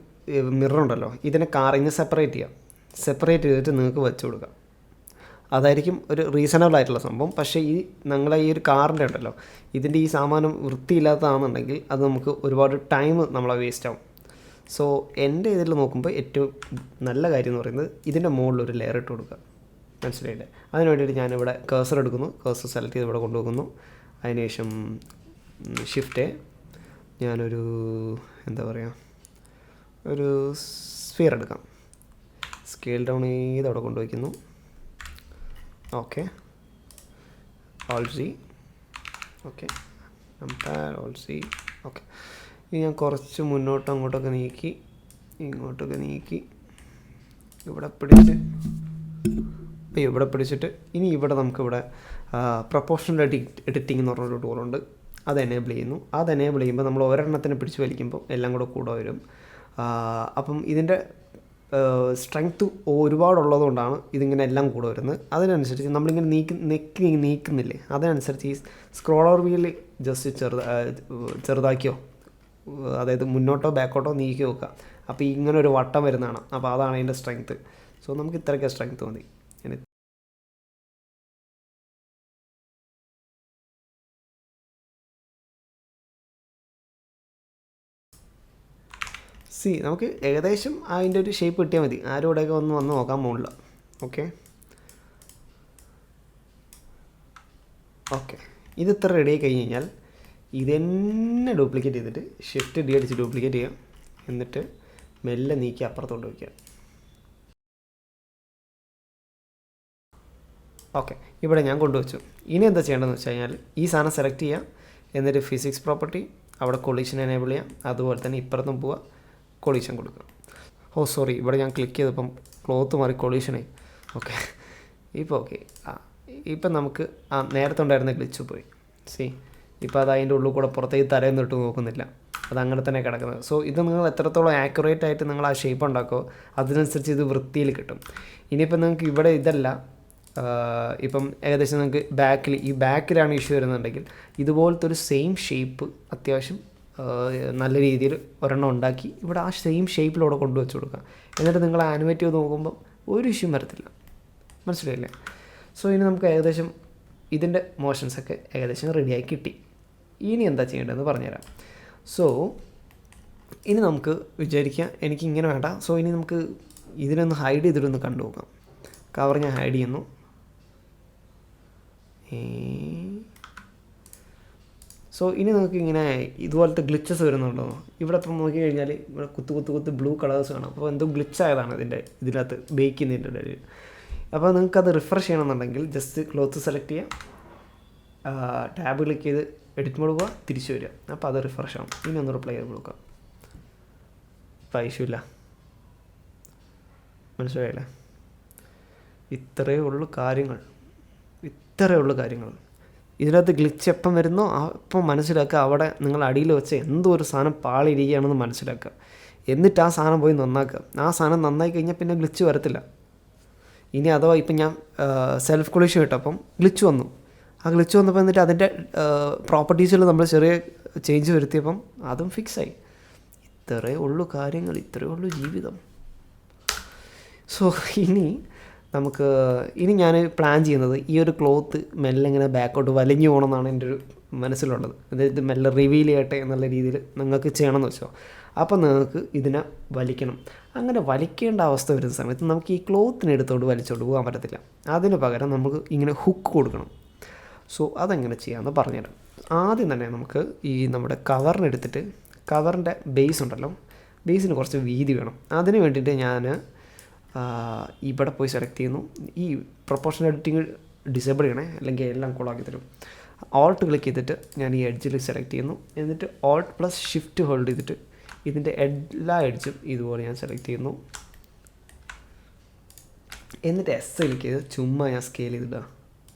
മിററുണ്ടല്ലോ ഇതിനെ കാറിന് സെപ്പറേറ്റ് ചെയ്തിട്ട് നിങ്ങൾക്ക് വെച്ച് കൊടുക്കാം. അതായിരിക്കും ഒരു റീസണബിൾ ആയിട്ടുള്ള സംഭവം. പക്ഷേ ഈ നിങ്ങളെ ഈ ഒരു കാറിൻ്റെ ഉണ്ടല്ലോ ഇതിൻ്റെ ഈ സാമാനം വൃത്തിയില്ലാത്തതാണെന്നുണ്ടെങ്കിൽ അത് നമുക്ക് ഒരുപാട് ടൈം നമ്മളെ വേസ്റ്റ് ആവും. സോ എൻ്റെ ഇതിൽ നോക്കുമ്പോൾ ഏറ്റവും നല്ല കാര്യം എന്ന് പറയുന്നത് ഇതിൻ്റെ മുകളിൽ ഒരു ലെയർ ഇട്ട് കൊടുക്കുക. മനസ്സിലായില്ലേ? അതിന് വേണ്ടിയിട്ട് ഞാനിവിടെ കേഴ്സർ എടുക്കുന്നു. കേഴ്സർ സെലക്ട് ചെയ്ത് ഇവിടെ കൊണ്ടുപോകുന്നു. അതിനുശേഷം ഷിഫ്റ്റ് ഞാനൊരു എന്താ പറയുക ഒരു സ്ഫിയർ എടുക്കാം. സ്കെയിൽ ഡൗൺ ചെയ്ത് അവിടെ കൊണ്ടുവയ്ക്കുന്നു. Okay, Alt+C. Okay, Alt+C. Okay, ഇനി ഞാൻ കുറച്ച് അങ്ങോട്ടൊക്കെ നീക്കി ഇവിടെ പിടിച്ചിട്ട് ഇനി ഇവിടെ നമുക്കിവിടെ പ്രൊപ്പോർഷണൽ എഡിറ്റിംഗ് എന്ന് പറഞ്ഞൊരു ടൂളുണ്ട്. അത് എനേബിൾ ചെയ്യുന്നു. അത് എനേബിൾ ചെയ്യുമ്പോൾ നമ്മൾ ഒരെണ്ണത്തിനെ പിടിച്ച് വലിക്കുമ്പോൾ എല്ലാം കൂടെ വരും. അപ്പം ഇതിൻ്റെ സ്ട്രെങ്ത്ത് ഒരുപാടുള്ളതുകൊണ്ടാണ് ഇതിങ്ങനെ എല്ലാം കൂടെ വരുന്നത്. അതിനനുസരിച്ച് നമ്മളിങ്ങനെ നീക്കുന്നില്ലേ അതിനനുസരിച്ച് ഈ സ്ക്രോളർ വീൽ ജസ്റ്റ് ചെറുതാക്കിയോ അതായത് മുന്നോട്ടോ ബാക്കോട്ടോ നീക്കി വെക്കുക. അപ്പോൾ ഇങ്ങനെ ഒരു വട്ടം വരുന്നതാണ്. അപ്പോൾ അതാണ് അതിൻ്റെ സ്ട്രെങ്ത്ത്. സോ നമുക്ക് ഇത്രയ്ക്ക് സ്ട്രെങ്ത്ത് മതി. നമുക്ക് ഏകദേശം അതിൻ്റെ ഒരു ഷേപ്പ് കിട്ടിയാൽ മതി. ആരും ഇവിടെയൊക്കെ വന്ന് നോക്കാൻ പോകില്ല. ഓക്കെ, ഇത് ഇത്ര റെഡി ആയി കഴിഞ്ഞ് കഴിഞ്ഞാൽ ഇതെന്നെ ഡ്യൂപ്ലിക്കേറ്റ് ചെയ്തിട്ട് ഷിഫ്റ്റ് ഡി അടിച്ച് ഡ്യൂപ്ലിക്കേറ്റ് ചെയ്യാം. എന്നിട്ട് മെല്ലെ നീക്കി അപ്പുറത്തോട്ട് വയ്ക്കുക. ഓക്കെ, ഇവിടെ ഞാൻ കൊണ്ടുവച്ചു. ഇനി എന്താ ചെയ്യേണ്ടതെന്ന് വെച്ച് കഴിഞ്ഞാൽ ഈ സാധനം സെലക്ട് ചെയ്യുക. എന്നിട്ട് ഫിസിക്സ് പ്രോപ്പർട്ടി അവിടെ കൊളീഷൻ എനേബിൾ ചെയ്യാം. അതുപോലെ തന്നെ ഇപ്പുറത്തും പോവുക, കൊളീഷൻ കൊടുക്കുക. സോറി, ഇവിടെ ഞാൻ ക്ലിക്ക് ചെയ്തപ്പം ക്ലോത്ത് മാറി കൊളീഷനായി. ഓക്കെ, ഇപ്പോൾ ഓക്കെ. ഇപ്പം നമുക്ക് നേരത്തെ ഉണ്ടായിരുന്ന ഗ്ലിച്ച് പോയി. ഇപ്പോൾ അത് അതിൻ്റെ ഉള്ളിൽ കൂടെ പുറത്തേക്ക് തലയൊന്നും ഇട്ട് നോക്കുന്നില്ല. അതങ്ങനെ തന്നെ കിടക്കുന്നത്. സോ ഇത് നിങ്ങൾ എത്രത്തോളം ആക്യുറേറ്റ് ആയിട്ട് നിങ്ങൾ ആ ഷേപ്പ് ഉണ്ടാക്കുമോ അതിനനുസരിച്ച് ഇത് വൃത്തിയിൽ കിട്ടും. ഇനിയിപ്പോൾ നിങ്ങൾക്ക് ഇവിടെ ഇതല്ല, ഇപ്പം ഏകദേശം നിങ്ങൾക്ക് ബാക്കിലാണ് ഇഷ്യൂ വരുന്നുണ്ടെങ്കിൽ ഇതുപോലത്തെ ഒരു സെയിം ഷേപ്പ് അത്യാവശ്യം നല്ല രീതിയിൽ ഒരെണ്ണം ഉണ്ടാക്കി ഇവിടെ ആ സെയിം ഷേപ്പിലൂടെ കൊണ്ടുവച്ച് കൊടുക്കുക. എന്നിട്ട് നിങ്ങൾ ആനിമേറ്റ് ചെയ്ത് നോക്കുമ്പോൾ ഒരു ഇഷ്യൂ വരത്തില്ല. മനസ്സിലായില്ലേ? സോ ഇനി നമുക്ക് ഏകദേശം ഇതിൻ്റെ മോഷൻസൊക്കെ ഏകദേശം റെഡിയായി കിട്ടി. ഇനി എന്താ ചെയ്യേണ്ടതെന്ന് പറഞ്ഞുതരാം. സോ ഇനി നമുക്ക് വിചാരിക്കാം എനിക്കിങ്ങനെ വേണ്ട. സോ ഇനി നമുക്ക് ഇതിനൊന്ന് ഹൈഡ് ചെയ്തിട്ടൊന്ന് കണ്ടു നോക്കാം. കവർ ഞാൻ ഹൈഡ് ചെയ്യുന്നു. സോ ഇനി നമുക്ക് ഇങ്ങനെ ഇതുപോലത്തെ ഗ്ലിച്ചസ് വരുന്നുണ്ടോ? ഇവിടെ ഇപ്പം നോക്കിക്കഴിഞ്ഞാൽ ഇവിടെ കുത്ത് ബ്ലൂ കളേഴ്സ് കാണാം. അപ്പോൾ എന്തോ ഗ്ലിച്ച് ആയതാണ് ഇതിനകത്ത് ബേക്ക് ചെയ്യുന്നതിൻ്റെ ഇടയിൽ. അപ്പോൾ നിങ്ങൾക്കത് റിഫ്രഷ് ചെയ്യണമെന്നുണ്ടെങ്കിൽ ജസ്റ്റ് ക്ലോത്ത് സെലക്ട് ചെയ്യാം. ടാബ് ക്ലിക്ക് ചെയ്ത് എഡിറ്റ് മോഡ് പോവുക, തിരിച്ചു വരിക. അപ്പോൾ അത് റിഫ്രഷ് ആവും. ഇനി ഒന്നുകൂടെ പ്ലെയർ കൊടുക്കുക. ഇപ്പോൾ ഇഷ്യൂ ഇല്ല. മനസ്സിലായില്ലേ? ഇത്രയേ ഉള്ളൂ കാര്യങ്ങൾ. ഇതിനകത്ത് ഗ്ലിച്ച് എപ്പം വരുന്നോ അപ്പം മനസ്സിലാക്കുക അവിടെ നിങ്ങൾ അടിയിൽ വെച്ച് എന്തോ ഒരു സാധനം പാളിയിരിക്കുകയാണെന്ന് മനസ്സിലാക്കുക. എന്നിട്ട് ആ സാധനം പോയി നന്നാക്കുക. ആ സാധനം നന്നായി കഴിഞ്ഞാൽ പിന്നെ ഗ്ലിച്ച് വരത്തില്ല. ഇനി അഥവാ ഇപ്പം ഞാൻ സെൽഫ് കൊളീഷൻ ഇട്ടപ്പം ഗ്ലിച്ച് വന്നു. ആ ഗ്ലിച്ച് വന്നപ്പോൾ എന്നിട്ട് അതിൻ്റെ പ്രോപ്പർട്ടീസിൽ നമ്മൾ ചെറിയ ചേഞ്ച് വരുത്തിയപ്പം അതും ഫിക്സായി. ഇത്രയേ ഉള്ളൂ കാര്യങ്ങൾ, ഇത്രയേ ഉള്ളൂ ജീവിതം. സോ ഇനി ഞാൻ പ്ലാൻ ചെയ്യുന്നത് ഈ ഒരു ക്ലോത്ത് മെല്ലെ ഇങ്ങനെ ബാക്കോട്ട് വലിഞ്ഞു പോകണമെന്നാണ് എൻ്റെ ഒരു മനസ്സിലുള്ളത്. അതായത് മെല്ലെ റിവീൽ ചെയ്യട്ടെ എന്നുള്ള രീതിയിൽ നിങ്ങൾക്ക് ചെയ്യണമെന്ന് വെച്ചോ. അപ്പോൾ നിങ്ങൾക്ക് ഇതിനെ വലിക്കണം. അങ്ങനെ വലിക്കേണ്ട അവസ്ഥ വരുന്ന സമയത്ത് നമുക്ക് ഈ ക്ലോത്തിനെ എടുത്തുകൊണ്ട് വലിച്ചുകൊണ്ട് പോകാൻ പറ്റത്തില്ല. അതിന് പകരം നമുക്ക് ഇങ്ങനെ ഹുക്ക് കൊടുക്കണം. സോ അതെങ്ങനെ ചെയ്യാമെന്ന് പറഞ്ഞുതരാം. ആദ്യം തന്നെ നമുക്ക് ഈ നമ്മുടെ കവറിനെടുത്തിട്ട് കവറിൻ്റെ ബേസ് ഉണ്ടല്ലോ, ബേസിന് കുറച്ച് വീതി വേണം. അതിന് വേണ്ടിയിട്ട് ഞാൻ ഇവിടെ പോയി സെലക്ട് ചെയ്യുന്നു. ഈ പ്രൊപ്പോർഷൻ എഡിറ്റിംഗ് ഡിസേബിൾ ചെയ്യണേ, അല്ലെങ്കിൽ എല്ലാം കോളാക്കി തരും. ഓൾട്ട് ക്ലിക്ക് ചെയ്തിട്ട് ഞാൻ ഈ എഡ്ജിൽ സെലക്ട് ചെയ്യുന്നു. എന്നിട്ട് ഓൾട്ട് പ്ലസ് ഷിഫ്റ്റ് ഹോൾഡ് ചെയ്തിട്ട് ഇതിൻ്റെ എല്ലാ എഡ്ജും ഇതുപോലെ ഞാൻ സെലക്ട് ചെയ്യുന്നു. എന്നിട്ട് എസ് ക്ലിക്ക് ചെയ്ത് ചുമ്മാ ഞാൻ സ്കെയിൽ ചെയ്തിടുക.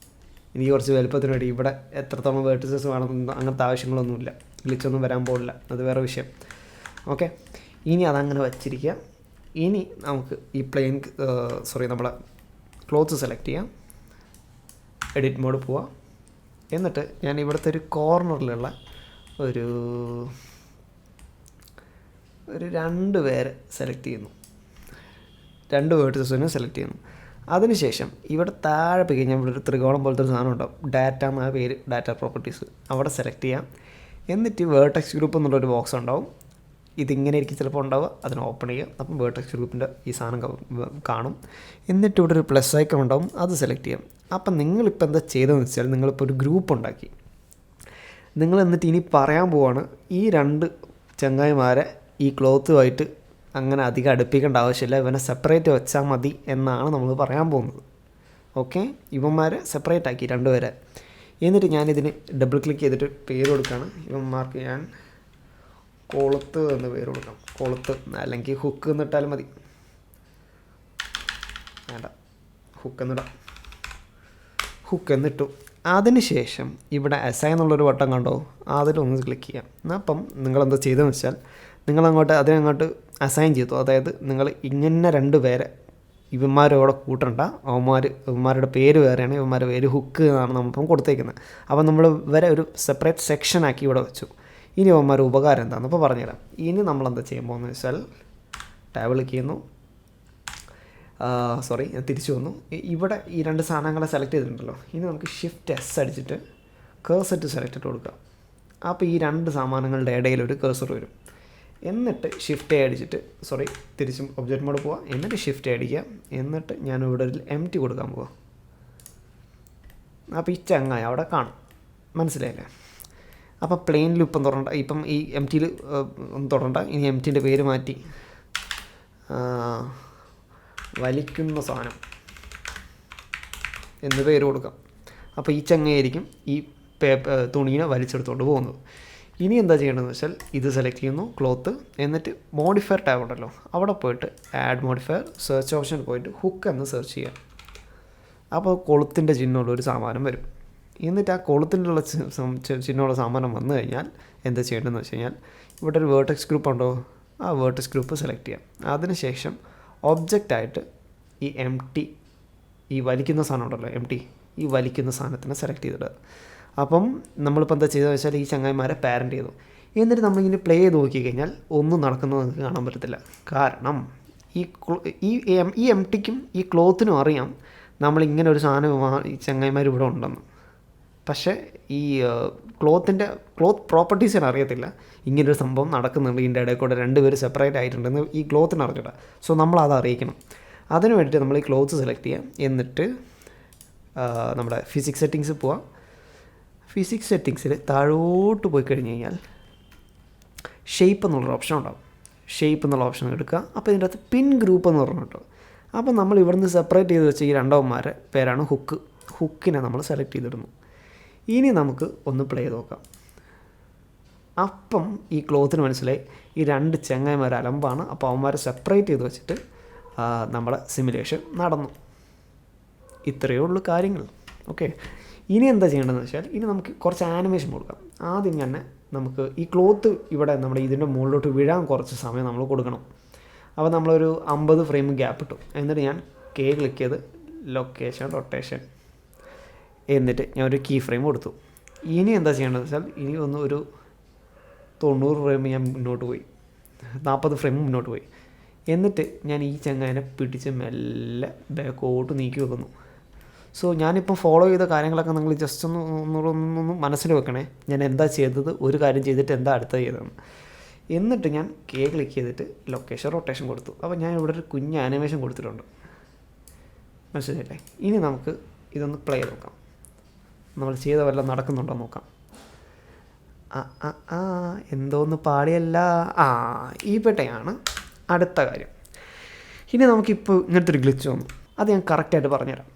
എനിക്ക് കുറച്ച് വലുപ്പത്തിന് വേണ്ടി ഇവിടെ എത്രത്തോളം വേർട്ടിസസ് വേണമെന്ന് അങ്ങനത്തെ ആവശ്യങ്ങളൊന്നുമില്ല. ഗ്ലിച്ചൊന്നും വരാൻ പോകില്ല, അത് വേറെ വിഷയം. ഓക്കെ, ഇനി അതങ്ങനെ വച്ചിരിക്കുക. ഇനി നമുക്ക് ഈ നമ്മളെ ക്ലോത്ത് സെലക്ട് ചെയ്യാം, എഡിറ്റ് മോഡ് പോവാം. എന്നിട്ട് ഞാൻ ഇവിടുത്തെ ഒരു കോർണറിലുള്ള ഒരു 2 പേരെ സെലക്ട് ചെയ്യുന്നു. 2 വേർട്ടിസസിനെ സെലക്ട് ചെയ്യുന്നു. അതിനുശേഷം ഇവിടെ താഴെ പോയി കഴിഞ്ഞാൽ ഇവിടെ ഒരു ത്രികോണം പോലത്തെ ഒരു സാധനം ഉണ്ടാവും, ഡാറ്റ എന്ന പേര്, ഡാറ്റ പ്രോപ്പർട്ടീസ്. അവിടെ സെലക്ട് ചെയ്യാം. എന്നിട്ട് വേർട്ടെക്സ് ഗ്രൂപ്പ് എന്നുള്ളൊരു ബോക്സ് ഉണ്ടാവും. ഇതിങ്ങനെ ആയിരിക്കും ചിലപ്പോൾ ഉണ്ടാവുക. അതിന് ഓപ്പൺ ചെയ്യുക. അപ്പം വേർട്ടെക്സ് ഗ്രൂപ്പിൻ്റെ ഈ സാധനം കാണും. എന്നിട്ട് ഇവിടെ ഒരു പ്ലസ് ഐക്കൺ ഉണ്ടാവും, അത് സെലക്ട് ചെയ്യാം. അപ്പം നിങ്ങളിപ്പോൾ എന്താ ചെയ്തതെന്ന് വെച്ചാൽ നിങ്ങളിപ്പോൾ ഒരു ഗ്രൂപ്പ് ഉണ്ടാക്കി. നിങ്ങൾ എന്നിട്ട് ഇനി പറയാൻ പോവാണ് ഈ 2 ചങ്ങായിമാരെ ഈ ക്ലോത്തുമായിട്ട് അങ്ങനെ അധികം അടുപ്പിക്കേണ്ട ആവശ്യമില്ല, ഇവനെ സെപ്പറേറ്റ് വെച്ചാൽ മതി എന്നാണ് നമ്മൾ പറയാൻ പോകുന്നത്. ഓക്കെ, ഇവന്മാരെ സെപ്പറേറ്റ് ആക്കി 2 പേരെ. എന്നിട്ട് ഞാനിതിന് ഡബിൾ ക്ലിക്ക് ചെയ്തിട്ട് പേര് കൊടുക്കുകയാണ്. ഇവന്മാർക്ക് ഞാൻ കൊളുത്ത് എന്ന് പേര് കൊടുക്കണം. കൊളുത്ത് അല്ലെങ്കിൽ ഹുക്ക് എന്നിട്ടാലും മതി. വേണ്ട, ഹുക്ക് എന്നിടാം. ഹുക്ക് എന്നിട്ടു. അതിനുശേഷം ഇവിടെ അസൈൻ എന്നുള്ളൊരു ബട്ടൺ കണ്ടോ, അതിലൊന്ന് ക്ലിക്ക് ചെയ്യാം. അപ്പം നിങ്ങളെന്താ ചെയ്തതെന്ന് വെച്ചാൽ അതിനങ്ങോട്ട് അസൈൻ ചെയ്തു. അതായത് നിങ്ങൾ ഇങ്ങനെ 2 പേരെ ഇവന്മാരോടെ കൂട്ടണ്ട. ഇവന്മാരുടെ പേര് വേറെയാണ്, ഇവന്മാരുടെ പേര് ഹുക്ക് എന്നാണ് നമ്മളിപ്പം കൊടുത്തേക്കുന്നത്. അപ്പം നമ്മൾ ഇവരെ ഒരു സെപ്പറേറ്റ് സെക്ഷനാക്കി ഇവിടെ വെച്ചു. ഇനി ഇവന്മാരുടെ ഉപകാരം എന്താണെന്ന് ഇപ്പോൾ പറഞ്ഞുതരാം. ഇനി നമ്മളെന്താ ചെയ്യാൻ പോകുന്നത് വെച്ചാൽ ടാബ് ക്ലിക്ക് ചെയ്യുന്നു. ഞാൻ തിരിച്ചു വന്നു. ഇവിടെ ഈ 2 സാധനങ്ങളെ സെലക്ട് ചെയ്തിട്ടുണ്ടല്ലോ. ഇനി നമുക്ക് ഷിഫ്റ്റ് എസ് അടിച്ചിട്ട് കേഴ്സർ സെലക്ട് ഇട്ട് കൊടുക്കാം. അപ്പോൾ ഈ 2 സാമാനങ്ങളുടെ ഇടയിൽ ഒരു കേഴ്സർ വരും. എന്നിട്ട് ഷിഫ്റ്റ് അടിച്ചിട്ട് തിരിച്ചും ഒബ്ജക്റ്റ് മോഡ് പോവാം. എന്നിട്ട് ഷിഫ്റ്റ് അടിക്കുക. എന്നിട്ട് ഞാൻ ഇവിടെ ഒരു എംപ്റ്റി കൊടുക്കാൻ പോവാം. അപ്പോൾ ഈ ചങ്ങായി അവിടെ കാണും. മനസ്സിലായില്ലേ? അപ്പോൾ പ്ലെയിനിൽ ഇപ്പം തുടരണ്ട, ഇപ്പം ഈ എംറ്റിയിൽ ഒന്നും തുടരണ്ട. ഇനി എംറ്റിൻ്റെ പേര് മാറ്റി വലിക്കുന്ന സാധനം എന്ന് പേര് കൊടുക്കാം. അപ്പോൾ ഈ ചങ്ങയായിരിക്കും ഈ തുണീനെ വലിച്ചെടുത്തുകൊണ്ട് പോകുന്നത്. ഇനി എന്താ ചെയ്യേണ്ടതെന്ന് വെച്ചാൽ ഇത് സെലക്ട് ചെയ്യുന്നു, ക്ലോത്ത്. എന്നിട്ട് മോഡിഫയർ ടാബ് ഉണ്ടല്ലോ, അവിടെ പോയിട്ട് ആഡ് മോഡിഫയർ, സെർച്ച് ഓപ്ഷൻ പോയിട്ട് ഹുക്ക് എന്ന് സെർച്ച് ചെയ്യാം. അപ്പോൾ കൊളുത്തിൻ്റെ ചിഹ്നമുള്ളൊരു സാമാനം വരും. എന്നിട്ട് ആ കൊളുത്തിൻ്റെ ചിഹ്നമുള്ള സാമാനം വന്നു കഴിഞ്ഞാൽ എന്താ ചെയ്യേണ്ടതെന്ന് വെച്ച് കഴിഞ്ഞാൽ ഇവിടെ ഒരു വേർട്ടെക്സ് ഗ്രൂപ്പ് ഉണ്ടോ, ആ വേർട്ടെക്സ് ഗ്രൂപ്പ് സെലക്ട് ചെയ്യാം. അതിനുശേഷം ഒബ്ജക്റ്റായിട്ട് ഈ എംറ്റി, ഈ വലിക്കുന്ന സാധനം ഉണ്ടല്ലോ എംറ്റി, ഈ വലിക്കുന്ന സാധനത്തിനെ സെലക്ട് ചെയ്തിടുക. അപ്പം നമ്മളിപ്പോൾ എന്താ ചെയ്തതെന്ന് വെച്ചാൽ ഈ ചങ്ങായിമാരെ പാരൻറ്റ് ചെയ്തു. എന്നിട്ട് നമ്മളിങ്ങനെ പ്ലേ ചെയ്ത് നോക്കിക്കഴിഞ്ഞാൽ ഒന്നും നടക്കുന്നത് നമുക്ക് കാണാൻ പറ്റത്തില്ല. കാരണം ഈ എംറ്റിക്കും ഈ ക്ലോത്തിനും അറിയാം നമ്മളിങ്ങനെ ഒരു സാധനം ഈ ചങ്ങായിമാർ ഇവിടെ ഉണ്ടെന്ന്. പക്ഷേ ഈ ക്ലോത്ത് പ്രോപ്പർട്ടീസിന് അറിയത്തില്ല ഇങ്ങനൊരു സംഭവം നടക്കുന്നുണ്ട്, ഇതിൻ്റെ ഇടയിൽ കൂടെ 2 പേര് സെപ്പറേറ്റ് ആയിട്ടുണ്ടെന്ന് ഈ ക്ലോത്തിന് അറിഞ്ഞില്ല. സോ നമ്മളത് അറിയിക്കണം. അതിന് വേണ്ടിയിട്ട് നമ്മൾ ഈ ക്ലോത്ത് സെലക്ട് ചെയ്യാം. എന്നിട്ട് നമ്മുടെ ഫിസിക്സ് സെറ്റിങ്സ് പോവാം. ഫിസിക്സ് സെറ്റിങ്സിൽ താഴോട്ട് പോയി കഴിഞ്ഞ് കഴിഞ്ഞാൽ ഷേപ്പ് എന്നുള്ളൊരു ഓപ്ഷൻ ഉണ്ടാകും. ഷേപ്പ് എന്നുള്ള ഓപ്ഷൻ എടുക്കുക. അപ്പോൾ ഇതിൻ്റെ അകത്ത് പിൻ ഗ്രൂപ്പ് എന്ന് പറഞ്ഞിട്ടോ. അപ്പോൾ നമ്മൾ ഇവിടുന്ന് സെപ്പറേറ്റ് ചെയ്ത് വെച്ച ഈ 2 പേരാണ് ഹുക്ക്. ഹുക്കിനെ നമ്മൾ സെലക്ട് ചെയ്തിടുന്നു. ഇനി നമുക്ക് ഒന്ന് പ്ലേ ചെയ്ത് നോക്കാം. അപ്പം ഈ ക്ലോത്തിന് മനസ്സിലായി ഈ 2 ചെങ്ങായിമാർ അലമ്പാണ്. അപ്പോൾ അവന്മാരെ സെപ്പറേറ്റ് ചെയ്ത് വെച്ചിട്ട് നമ്മുടെ സിമുലേഷൻ നടന്നു. ഇത്രയേ ഉള്ളൂ കാര്യങ്ങൾ. ഓക്കെ, ഇനി എന്താ ചെയ്യേണ്ടതെന്ന് വെച്ചാൽ ഇനി നമുക്ക് കുറച്ച് ആനിമേഷൻ കൊടുക്കാം. ആദ്യം തന്നെ നമുക്ക് ഈ ക്ലോത്ത് ഇവിടെ നമ്മുടെ ഇതിൻ്റെ മുകളിലോട്ട് വീഴാൻ കുറച്ച് സമയം നമ്മൾ കൊടുക്കണം. അപ്പോൾ നമ്മളൊരു 50 ഫ്രെയിം ഗ്യാപ്പ് ഇട്ടു. എന്നിട്ട് ഞാൻ ക്ലിക്ക് ചെയ്ത് ലൊക്കേഷൻ റൊട്ടേഷൻ, എന്നിട്ട് ഞാൻ ഒരു കീ ഫ്രെയിം കൊടുത്തു. ഇനി എന്താ ചെയ്യേണ്ടതെന്ന് വെച്ചാൽ ഇനി ഒരു 90 ഫ്രെയിം ഞാൻ മുന്നോട്ട് പോയി, 40 ഫ്രെയിം മുന്നോട്ട് പോയി. എന്നിട്ട് ഞാൻ ഈ ചങ്ങാനെ പിടിച്ച് മെല്ലെ ബാക്കോട്ട് നീക്കി വെക്കുന്നു. സോ ഞാനിപ്പോൾ ഫോളോ ചെയ്ത കാര്യങ്ങളൊക്കെ നിങ്ങൾ ജസ്റ്റ് ഒന്ന് മനസ്സിൽ വെക്കണേ. ഞാൻ എന്താ ചെയ്തത്, ഒരു കാര്യം ചെയ്തിട്ട് എന്താ അടുത്തത് ചെയ്തതെന്ന്. എന്നിട്ട് ഞാൻ ക്ലിക്ക് ചെയ്തിട്ട് ലൊക്കേഷൻ റൊട്ടേഷൻ കൊടുത്തു. അപ്പോൾ ഞാൻ ഇവിടെ ഒരു കുഞ്ഞ് ആനിമേഷൻ കൊടുത്തിട്ടുണ്ട്, മനസ്സിലായില്ലേ? ഇനി നമുക്ക് ഇതൊന്ന് പ്ലേ ചെയ്ത് നോക്കാം. നമ്മൾ ചെയ്ത വല്ലതും നടക്കുന്നുണ്ടോ നോക്കാം. എന്തോന്ന് പാടിയല്ല. ഈ പെട്ടയാണ് അടുത്ത കാര്യം. ഇനി നമുക്കിപ്പോൾ ഇങ്ങനത്തെ ഒരു ഗ്ലിച്ച് വന്നു. അത് ഞാൻ കറക്റ്റായിട്ട് പറഞ്ഞുതരാം.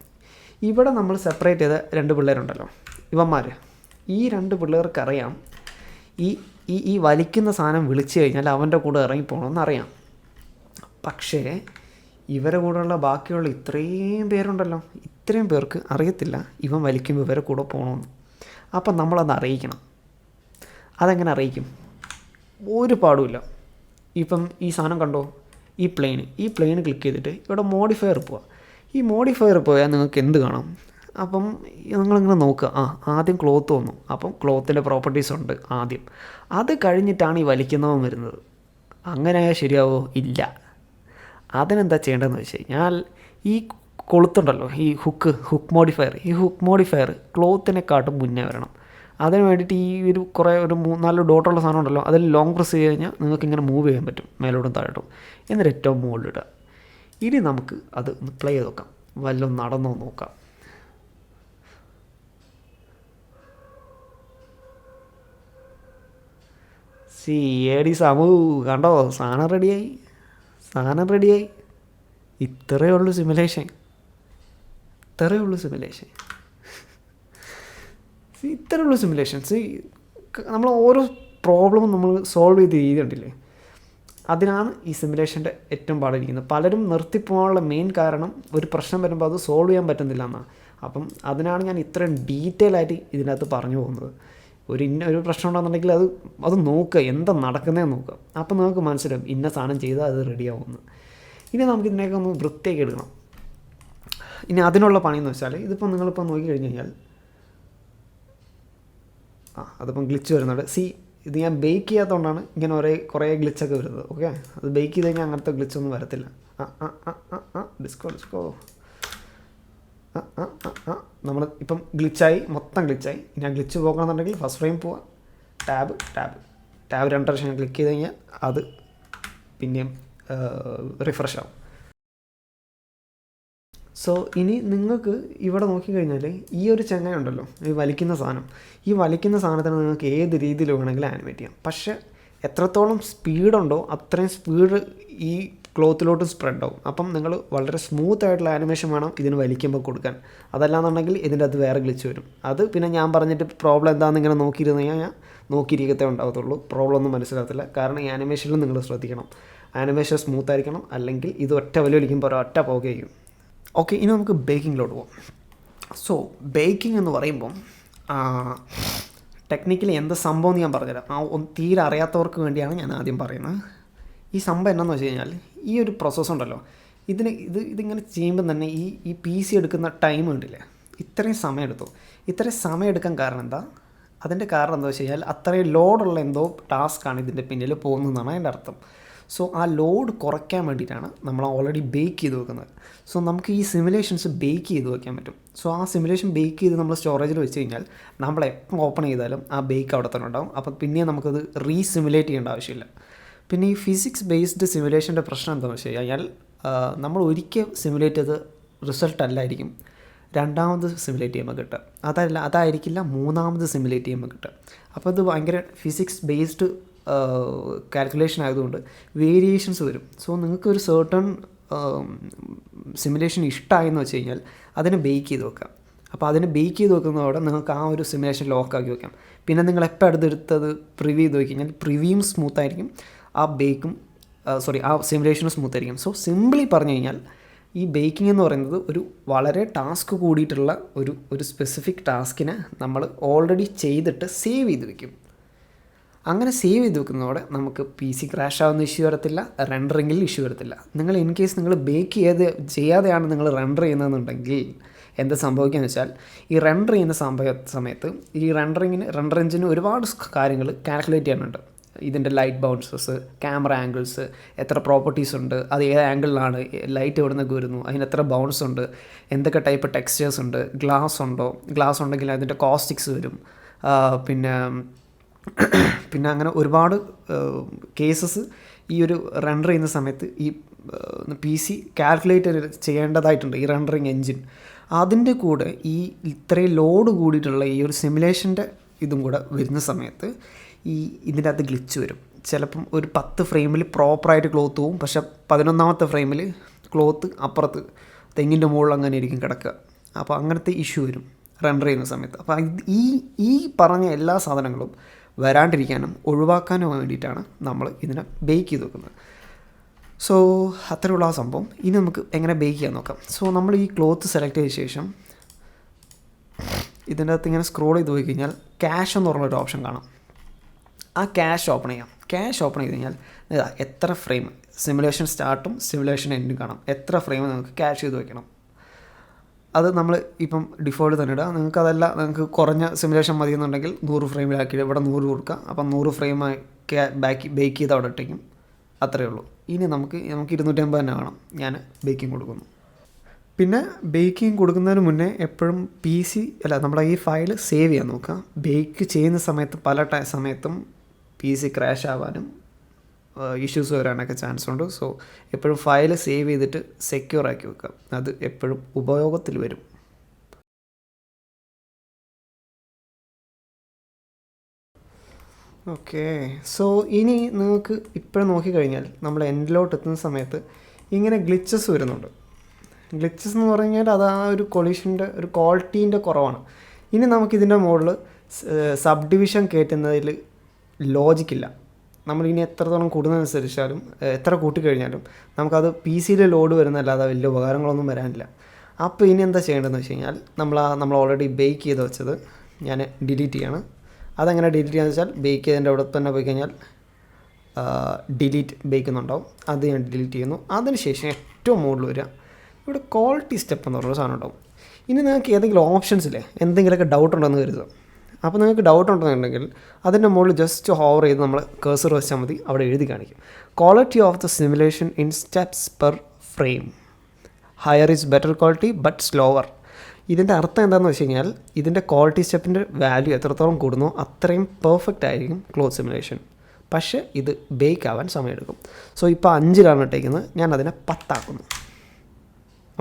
ഇവിടെ നമ്മൾ സെപ്പറേറ്റ് ചെയ്ത 2 പിള്ളേരുണ്ടല്ലോ, ഇവന്മാർ. ഈ 2 പിള്ളേർക്കറിയാം ഈ ഈ ഈ വലിക്കുന്ന സാധനം വിളിച്ചു കഴിഞ്ഞാൽ അവൻ്റെ കൂടെ ഇറങ്ങിപ്പോകണമെന്നറിയാം. പക്ഷേ ഇവരെ കൂടെയുള്ള ബാക്കിയുള്ള ഇത്രയും പേരുണ്ടല്ലോ, ഇത്രയും പേർക്ക് അറിയത്തില്ല ഇവൻ വലിക്കുമ്പോൾ ഇവരെ കൂടെ പോകണമെന്ന്. അപ്പം നമ്മളത് അറിയിക്കണം. അതെങ്ങനെ അറിയിക്കും? ഒരു പാടുമില്ല. ഇപ്പം ഈ സാധനം കണ്ടോ, ഈ പ്ലെയിൻ ക്ലിക്ക് ചെയ്തിട്ട് ഇവിടെ മോഡിഫയർ പോവുക. ഈ മോഡിഫയർ പോയാൽ നിങ്ങൾക്ക് എന്ത് കാണാം? അപ്പം നിങ്ങളിങ്ങനെ നോക്കുക. ആദ്യം ക്ലോത്ത് വന്നു. അപ്പം ക്ലോത്തിൻ്റെ പ്രോപ്പർട്ടീസ് ഉണ്ട് ആദ്യം. അത് കഴിഞ്ഞിട്ടാണ് ഈ വലിക്കുന്നവൻ വരുന്നത്. അങ്ങനെ ശരിയാവോ? ഇല്ല. അതിനെന്താ ചെയ്യേണ്ടതെന്ന് വെച്ച് കഴിഞ്ഞാൽ ഈ കൊളുത്തുണ്ടല്ലോ, ഈ ഹുക്ക് മോഡിഫയർ ക്ലോത്തിനെക്കാട്ടും മുന്നേ വരണം. അതിന് വേണ്ടിയിട്ട് ഈ ഒരു 3-4 ഡോട്ടുള്ള സാധനം ഉണ്ടല്ലോ, അതിൽ ലോങ് പ്രസ് ചെയ്ത് കഴിഞ്ഞാൽ നിങ്ങൾക്ക് ഇങ്ങനെ മൂവ് ചെയ്യാൻ പറ്റും മേലോട്ടും താഴോട്ടും. എന്നിട്ട് ഏറ്റവും മുകളിലിടുക. ഇനി നമുക്ക് അത് ഒന്ന് പ്ലേ ചെയ്ത് നോക്കാം, വല്ലതും നടന്നോ നോക്കാം. ഏടി സമൂ കണ്ടോ, സാധനം റെഡിയായി. ഇത്രയേ ഉള്ളൂ സിമുലേഷൻ. നമ്മൾ ഓരോ പ്രോബ്ലമും നമ്മൾ സോൾവ് ചെയ്ത് രീതി ഉണ്ടില്ലേ, അതിനാണ് ഈ സിമുലേഷൻ്റെ ഏറ്റവും പാടിരിക്കുന്നത്. പലരും നിർത്തിപ്പോകാനുള്ള മെയിൻ കാരണം ഒരു പ്രശ്നം വരുമ്പോൾ അത് സോൾവ് ചെയ്യാൻ പറ്റുന്നില്ല എന്നാണ്. അപ്പം അതിനാണ് ഞാൻ ഇത്രയും ഡീറ്റെയിൽ ആയിട്ട് ഇതിനകത്ത് പറഞ്ഞു പോകുന്നത്. ഒരു പ്രശ്നം ഉണ്ടെന്നുണ്ടെങ്കിൽ അത് നോക്കുക, എന്താ നടക്കുന്നതെന്ന് നോക്കുക. അപ്പം നമുക്ക് മനസ്സിലാവും ഇന്ന സാധനം ചെയ്താൽ അത് റെഡിയാവുമെന്ന്. ഇനി നമുക്കിതിനെയൊക്കെ ഒന്ന് വൃത്തിയാക്കി എടുക്കണം. ഇനി അതിനുള്ള പണിയെന്ന് വെച്ചാൽ ഇതിപ്പോൾ നിങ്ങളിപ്പോൾ നോക്കിക്കഴിഞ്ഞ് കഴിഞ്ഞാൽ അതിപ്പം ഗ്ലിച്ച് വരുന്നുണ്ട്. ഇത് ഞാൻ ബേക്ക് ചെയ്യാത്തതുകൊണ്ടാണ് ഇങ്ങനെ കുറേ ഗ്ലിച്ചൊക്കെ വരുന്നത്. ഓക്കെ, അത് ബേക്ക് ചെയ്ത് കഴിഞ്ഞാൽ അങ്ങനത്തെ ഗ്ലിച്ചൊന്നും വരത്തില്ല. ഡിസ്കോ നമ്മൾ ഇപ്പം മൊത്തം ഗ്ലിച്ചായി. ഞാൻ ഗ്ലിച്ച് പോകണമെന്നുണ്ടെങ്കിൽ ഫസ്റ്റ് ഫ്രെയിം പോവാം, ടാബ് 2 പ്രാവശ്യം ക്ലിക്ക് ചെയ്ത് കഴിഞ്ഞാൽ അത് പിന്നെയും റിഫ്രഷ് ആവും. സോ ഇനി നിങ്ങൾക്ക് ഇവിടെ നോക്കിക്കഴിഞ്ഞാൽ ഈ ഒരു ചെങ്ങായി ഉണ്ടല്ലോ, ഈ വലിക്കുന്ന സാധനത്തിന് നിങ്ങൾക്ക് ഏത് രീതിയിൽ വേണമെങ്കിലും ആനിമേറ്റ് ചെയ്യാം. പക്ഷേ എത്രത്തോളം സ്പീഡുണ്ടോ അത്രയും സ്പീഡ് ഈ ക്ലോത്തിലോട്ട് സ്പ്രെഡ് ആവും. അപ്പം നിങ്ങൾ വളരെ സ്മൂത്ത് ആയിട്ടുള്ള ആനിമേഷൻ വേണം ഇതിന് വലിക്കുമ്പോൾ കൊടുക്കാൻ. അതല്ലാന്നുണ്ടെങ്കിൽ ഇതിൻ്റെ അത് വേറെ ഗ്ലിച്ച് വരും. അത് പിന്നെ ഞാൻ പറഞ്ഞിട്ട് പ്രോബ്ലം എന്താണെന്ന് ഇങ്ങനെ നോക്കിയിരിക്കത്തേ ഉണ്ടാകത്തുള്ളൂ. പ്രോബ്ലം ഒന്നും മനസ്സിലാകത്തില്ല. കാരണം ഈ ആനിമേഷനിൽ നിങ്ങൾ ശ്രദ്ധിക്കണം, ആനിമേഷൻ സ്മൂത്ത് ആയിരിക്കണം, അല്ലെങ്കിൽ ഇത് ഒറ്റ വലിക്കുമ്പോൾ ഒറ്റ പോകുകയും. ഓക്കെ, ഇനി നമുക്ക് ബേക്കിങ്ങിലോട്ട് പോകാം. സോ ബേക്കിംഗ് എന്ന് പറയുമ്പം ടെക്നിക്കലി എന്താ സംഭവം എന്ന് ഞാൻ പറഞ്ഞുതരാം. തീരെ അറിയാത്തവർക്ക് വേണ്ടിയാണ് ഞാൻ ആദ്യം പറയുന്നത്. ഈ സംഭവം എന്താണെന്ന് വെച്ച് കഴിഞ്ഞാൽ ഈ ഒരു പ്രോസസ്സ് ഉണ്ടല്ലോ, ഇതിങ്ങനെ ചെയ്യുമ്പം തന്നെ ഈ PC എടുക്കുന്ന ടൈം കണ്ടില്ലേ, ഇത്രയും സമയം എടുത്തു. ഇത്രയും സമയം എടുക്കാൻ കാരണം എന്താ? അതിൻ്റെ കാരണം എന്താ വെച്ച് കഴിഞ്ഞാൽ അത്രയും ലോഡുള്ള എന്തോ ടാസ്ക്കാണ് ഇതിൻ്റെ പിന്നിൽ പോകുന്നതെന്നാണ് അതിൻ്റെ അർത്ഥം. സോ ആ ലോഡ് കുറയ്ക്കാൻ വേണ്ടിയിട്ടാണ് നമ്മൾ ഓൾറെഡി ബേക്ക് ചെയ്ത് വെക്കുന്നത്. സോ നമുക്ക് ഈ സിമുലേഷൻസ് ബേക്ക് ചെയ്ത് വയ്ക്കാൻ പറ്റും. സോ ആ സിമുലേഷൻ ബേക്ക് ചെയ്ത് നമ്മൾ സ്റ്റോറേജിൽ വെച്ച് കഴിഞ്ഞാൽ നമ്മൾ എപ്പോൾ ഓപ്പൺ ചെയ്താലും ആ ബേക്ക് അവിടെ തന്നെ ഉണ്ടാവും. അപ്പം പിന്നെ നമുക്കത് റീസിമുലേറ്റ് ചെയ്യേണ്ട ആവശ്യമില്ല. പിന്നെ ഈ ഫിസിക്സ് ബേസ്ഡ് സിമുലേഷൻ്റെ പ്രശ്നം എന്താണെന്ന് വെച്ച് കഴിഞ്ഞാൽ നമ്മൾ ഒരിക്കൽ സിമുലേറ്റ് ചെയ്ത് റിസൾട്ട് അല്ലായിരിക്കും രണ്ടാമത് സിമുലേറ്റ് ചെയ്യുമ്പോൾ കിട്ടുക. അതായിരിക്കില്ല മൂന്നാമത് സിമുലേറ്റ് ചെയ്യുമ്പോൾ കിട്ടുക. അപ്പോൾ അത് ഭയങ്കര ഫിസിക്സ് ബേസ്ഡ് കാൽക്കുലേഷൻ ആയതുകൊണ്ട് വേരിയേഷൻസ് വരും. സോ നിങ്ങൾക്കൊരു സർട്ടൺ സിമുലേഷൻ ഇഷ്ടമായെന്ന് വെച്ച് കഴിഞ്ഞാൽ അതിനെ ബേക്ക് ചെയ്ത് വെക്കാം. അപ്പോൾ അതിന് ബേക്ക് ചെയ്ത് വെക്കുന്നതോടെ നിങ്ങൾക്ക് ആ ഒരു സിമുലേഷൻ ലോക്കാക്കി വെക്കാം. പിന്നെ നിങ്ങൾ എപ്പോൾ അടുത്തെടുത്തത് പ്രിവ്യൂ ചെയ്ത് നോക്കി കഴിഞ്ഞാൽ പ്രിവ്യൂവും സ്മൂത്തായിരിക്കും, ആ ബേക്കും ആ സിമുലേഷനും സ്മൂത്തായിരിക്കും. സോ സിംപിളി പറഞ്ഞു കഴിഞ്ഞാൽ ഈ ബേക്കിംഗ് എന്ന് പറയുന്നത് ഒരു വളരെ ടാസ്ക് കൂടിയിട്ടുള്ള ഒരു സ്പെസിഫിക് ടാസ്കിനെ നമ്മൾ ഓൾറെഡി ചെയ്തിട്ട് സേവ് ചെയ്ത് വെക്കും. അങ്ങനെ സേവ് ചെയ്ത് വെക്കുന്നതോടെ നമുക്ക് PC ക്രാഷ് ആവുന്ന ഇഷ്യൂ വരത്തില്ല, റെൻഡറിങ്ങിൽ ഇഷ്യൂ വരത്തില്ല. നിങ്ങൾ ഇൻ കേസ് നിങ്ങൾ ബേക്ക് ചെയ്യാതെയാണ് നിങ്ങൾ റെൻഡർ ചെയ്യുന്നതെന്നുണ്ടെങ്കിൽ എന്താ സംഭവിക്കുകയെന്ന് വെച്ചാൽ, ഈ റെൻഡർ ചെയ്യുന്ന സമയത്ത് ഈ റെൻഡർ എഞ്ചിന് ഒരുപാട് കാര്യങ്ങൾ കാൽക്കുലേറ്റ് ചെയ്യാനുണ്ട്. ഇതിൻ്റെ ലൈറ്റ് ബൗൺസസ്, ക്യാമറ ആംഗിൾസ്, എത്ര പ്രോപ്പർട്ടീസ് ഉണ്ട്, അത് ഏത് ആംഗിളിലാണ് ലൈറ്റ് എവിടെ നിന്നൊക്കെ വരുന്നു, അതിന് എത്ര ബൗൺസ് ഉണ്ട്, എന്തൊക്കെ ടൈപ്പ് ടെക്സ്ചേഴ്സ് ഉണ്ട്, ഗ്ലാസ് ഉണ്ടെങ്കിൽ അതിൻ്റെ കോസ്റ്റിക്സ് വരും. പിന്നെ അങ്ങനെ ഒരുപാട് കേസസ് ഈ ഒരു റെൻഡർ ചെയ്യുന്ന സമയത്ത് ഈ PC കാൽക്കുലേറ്റ് ചെയ്യേണ്ടതായിട്ടുണ്ട്, ഈ റെൻഡറിങ് എൻജിൻ. അതിൻ്റെ കൂടെ ഈ ഇത്രയും ലോഡ് കൂടിയിട്ടുള്ള ഈ ഒരു സിമുലേഷൻ്റെ ഇതും കൂടെ വരുന്ന സമയത്ത് ഇതിൻ്റെ അകത്ത് ഗ്ലിച്ച് വരും. ചിലപ്പം ഒരു 10 ഫ്രെയിമിൽ പ്രോപ്പറായിട്ട് ക്ലോത്ത് പോവും, പക്ഷേ 11ാമത്തെ ഫ്രെയിമിൽ ക്ലോത്ത് അപ്പുറത്ത് തെങ്ങിൻ്റെ മുകളിൽ അങ്ങനെ ഇരിക്കും കിടക്കുക. അപ്പോൾ അങ്ങനത്തെ ഇഷ്യൂ വരും റെൻഡർ ചെയ്യുന്ന സമയത്ത്. അപ്പോൾ ഈ പറഞ്ഞ എല്ലാ സാധനങ്ങളും വരാണ്ടിരിക്കാനും ഒഴിവാക്കാനും വേണ്ടിയിട്ടാണ് നമ്മൾ ഇതിനെ ബേക്ക് ചെയ്ത് വെക്കുന്നത്. സോ അത്രയുള്ള ആ സംഭവം. ഇനി നമുക്ക് എങ്ങനെ ബേക്ക് ചെയ്യാൻ നോക്കാം. സോ നമ്മൾ ഈ ക്ലോത്ത് സെലക്ട് ചെയ്ത ശേഷം ഇതിൻ്റെ അകത്ത് ഇങ്ങനെ സ്ക്രോൾ ചെയ്ത് പോയി കഴിഞ്ഞാൽ ക്യാഷ് എന്ന് പറഞ്ഞൊരു ഓപ്ഷൻ കാണാം. ആ ക്യാഷ് ഓപ്പൺ ചെയ്യാം. ക്യാഷ് ഓപ്പൺ ചെയ്ത് കഴിഞ്ഞാൽ എത്ര ഫ്രെയിം സിമുലേഷൻ സ്റ്റാർട്ടും സിമുലേഷൻ എൻഡും കാണാം. എത്ര ഫ്രെയിം നമുക്ക് ക്യാഷ് ചെയ്ത് വയ്ക്കണം. അത് നമ്മൾ ഇപ്പം ഡിഫോൾട്ട് തന്നെ ഇടുക. നിങ്ങൾക്ക് കുറഞ്ഞ സിമുലേഷൻ മതി എന്നുണ്ടെങ്കിൽ 100 ഫ്രെയിമിലാക്കി ഇവിടെ 100 കൊടുക്കുക. അപ്പം 100 ഫ്രെയിം ബേക്ക് ചെയ്ത് അവിടെ ഇട്ടേക്കും. അത്രയേ ഉള്ളൂ. ഇനി നമുക്ക് 250 തന്നെ വേണം. ഞാൻ ബേക്കിംഗ് കൊടുക്കുന്നു. പിന്നെ ബേക്കിംഗ് കൊടുക്കുന്നതിന് മുന്നേ എപ്പോഴും നമ്മുടെ ഈ ഫയൽ സേവ് ചെയ്യാൻ നോക്കുക. ബേക്ക് ചെയ്യുന്ന സമയത്ത് പല സമയത്തും PC ക്രാഷ് ആവാനും ഇഷ്യൂസ് വരാനൊക്കെ ചാൻസ് ഉണ്ട്. സോ എപ്പോഴും ഫയൽ സേവ് ചെയ്തിട്ട് സെക്യൂർ ആക്കി വെക്കുക. അത് എപ്പോഴും ഉപയോഗത്തിൽ വരും. ഓക്കെ, സോ ഇനി നിങ്ങൾക്ക് ഇപ്പോഴും നോക്കിക്കഴിഞ്ഞാൽ നമ്മൾ എൻഡിലോട്ട് എത്തുന്ന സമയത്ത് ഇങ്ങനെ ഗ്ലിച്ചസ് വരുന്നുണ്ട്. ഗ്ലിച്ചസ് എന്ന് പറഞ്ഞു കഴിഞ്ഞാൽ അത് ആ ഒരു കൊളീഷൻ്റെ ഒരു ക്വാളിറ്റീൻ്റെ കുറവാണ്. ഇനി നമുക്കിതിൻ്റെ മുകളിൽ സബ് ഡിവിഷൻ കയറ്റുന്നതിൽ ലോജിക്കില്ല. നമ്മളിനി എത്രത്തോളം കൂടുന്നതനുസരിച്ചാലും എത്ര കൂട്ടിക്കഴിഞ്ഞാലും നമുക്കത് PC-യിൽ ലോഡ് വരുന്നതല്ലാതെ വലിയ ഉപകാരങ്ങളൊന്നും വരാനില്ല. അപ്പോൾ ഇനി എന്താ ചെയ്യേണ്ടതെന്ന് വെച്ച് കഴിഞ്ഞാൽ നമ്മൾ ഓൾറെഡി ബേക്ക് ചെയ്ത് വെച്ചത് ഞാൻ ഡിലീറ്റ് ചെയ്യാണ്. അതെങ്ങനെ ഡിലീറ്റ് ചെയ്യാന്ന് വെച്ചാൽ ബേക്ക് ചെയ്തതിൻ്റെ അവിടെ തന്നെ പോയി കഴിഞ്ഞാൽ ഡിലീറ്റ് ബേക്ക് എന്നുണ്ടാവും. അത് ഞാൻ ഡിലീറ്റ് ചെയ്യുന്നു. അതിനുശേഷം ഏറ്റവും മുകളിൽ വരിക, ഇവിടെ ക്വാളിറ്റി സ്റ്റെപ്പ് എന്ന് പറഞ്ഞൊരു സാധനം ഉണ്ടാവും. ഇനി നിങ്ങൾക്ക് ഏതെങ്കിലും ഓപ്ഷൻസിലെ എന്തെങ്കിലുമൊക്കെ ഡൗട്ട് ഉണ്ടെന്ന് കരുതുക. അപ്പോൾ നിങ്ങൾക്ക് ഡൗട്ട് ഉണ്ടെന്നുണ്ടെങ്കിൽ അതിൻ്റെ മുകളിൽ ജസ്റ്റ് ഹോവർ ചെയ്ത് നമ്മൾ കേഴ്സർ വെച്ചാൽ മതി. അവിടെ എഴുതി കാണിക്കും quality of the simulation in steps per frame. Higher is better quality but slower. ഇതിൻ്റെ അർത്ഥം എന്താണെന്ന് വെച്ച് കഴിഞ്ഞാൽ ഇതിൻ്റെ ക്വാളിറ്റി സ്റ്റെപ്പിൻ്റെ വാല്യൂ എത്രത്തോളം കൂടുന്നോ അത്രയും പെർഫെക്റ്റ് ആയിരിക്കും ക്ലോത്ത് സിമുലേഷൻ. പക്ഷേ ഇത് ബേക്ക് ആവാൻ സമയമെടുക്കും. സോ ഇപ്പോൾ 5-ലാണ് ഇട്ടേക്കുന്നത്, ഞാൻ അതിനെ 10 ആക്കുന്നു.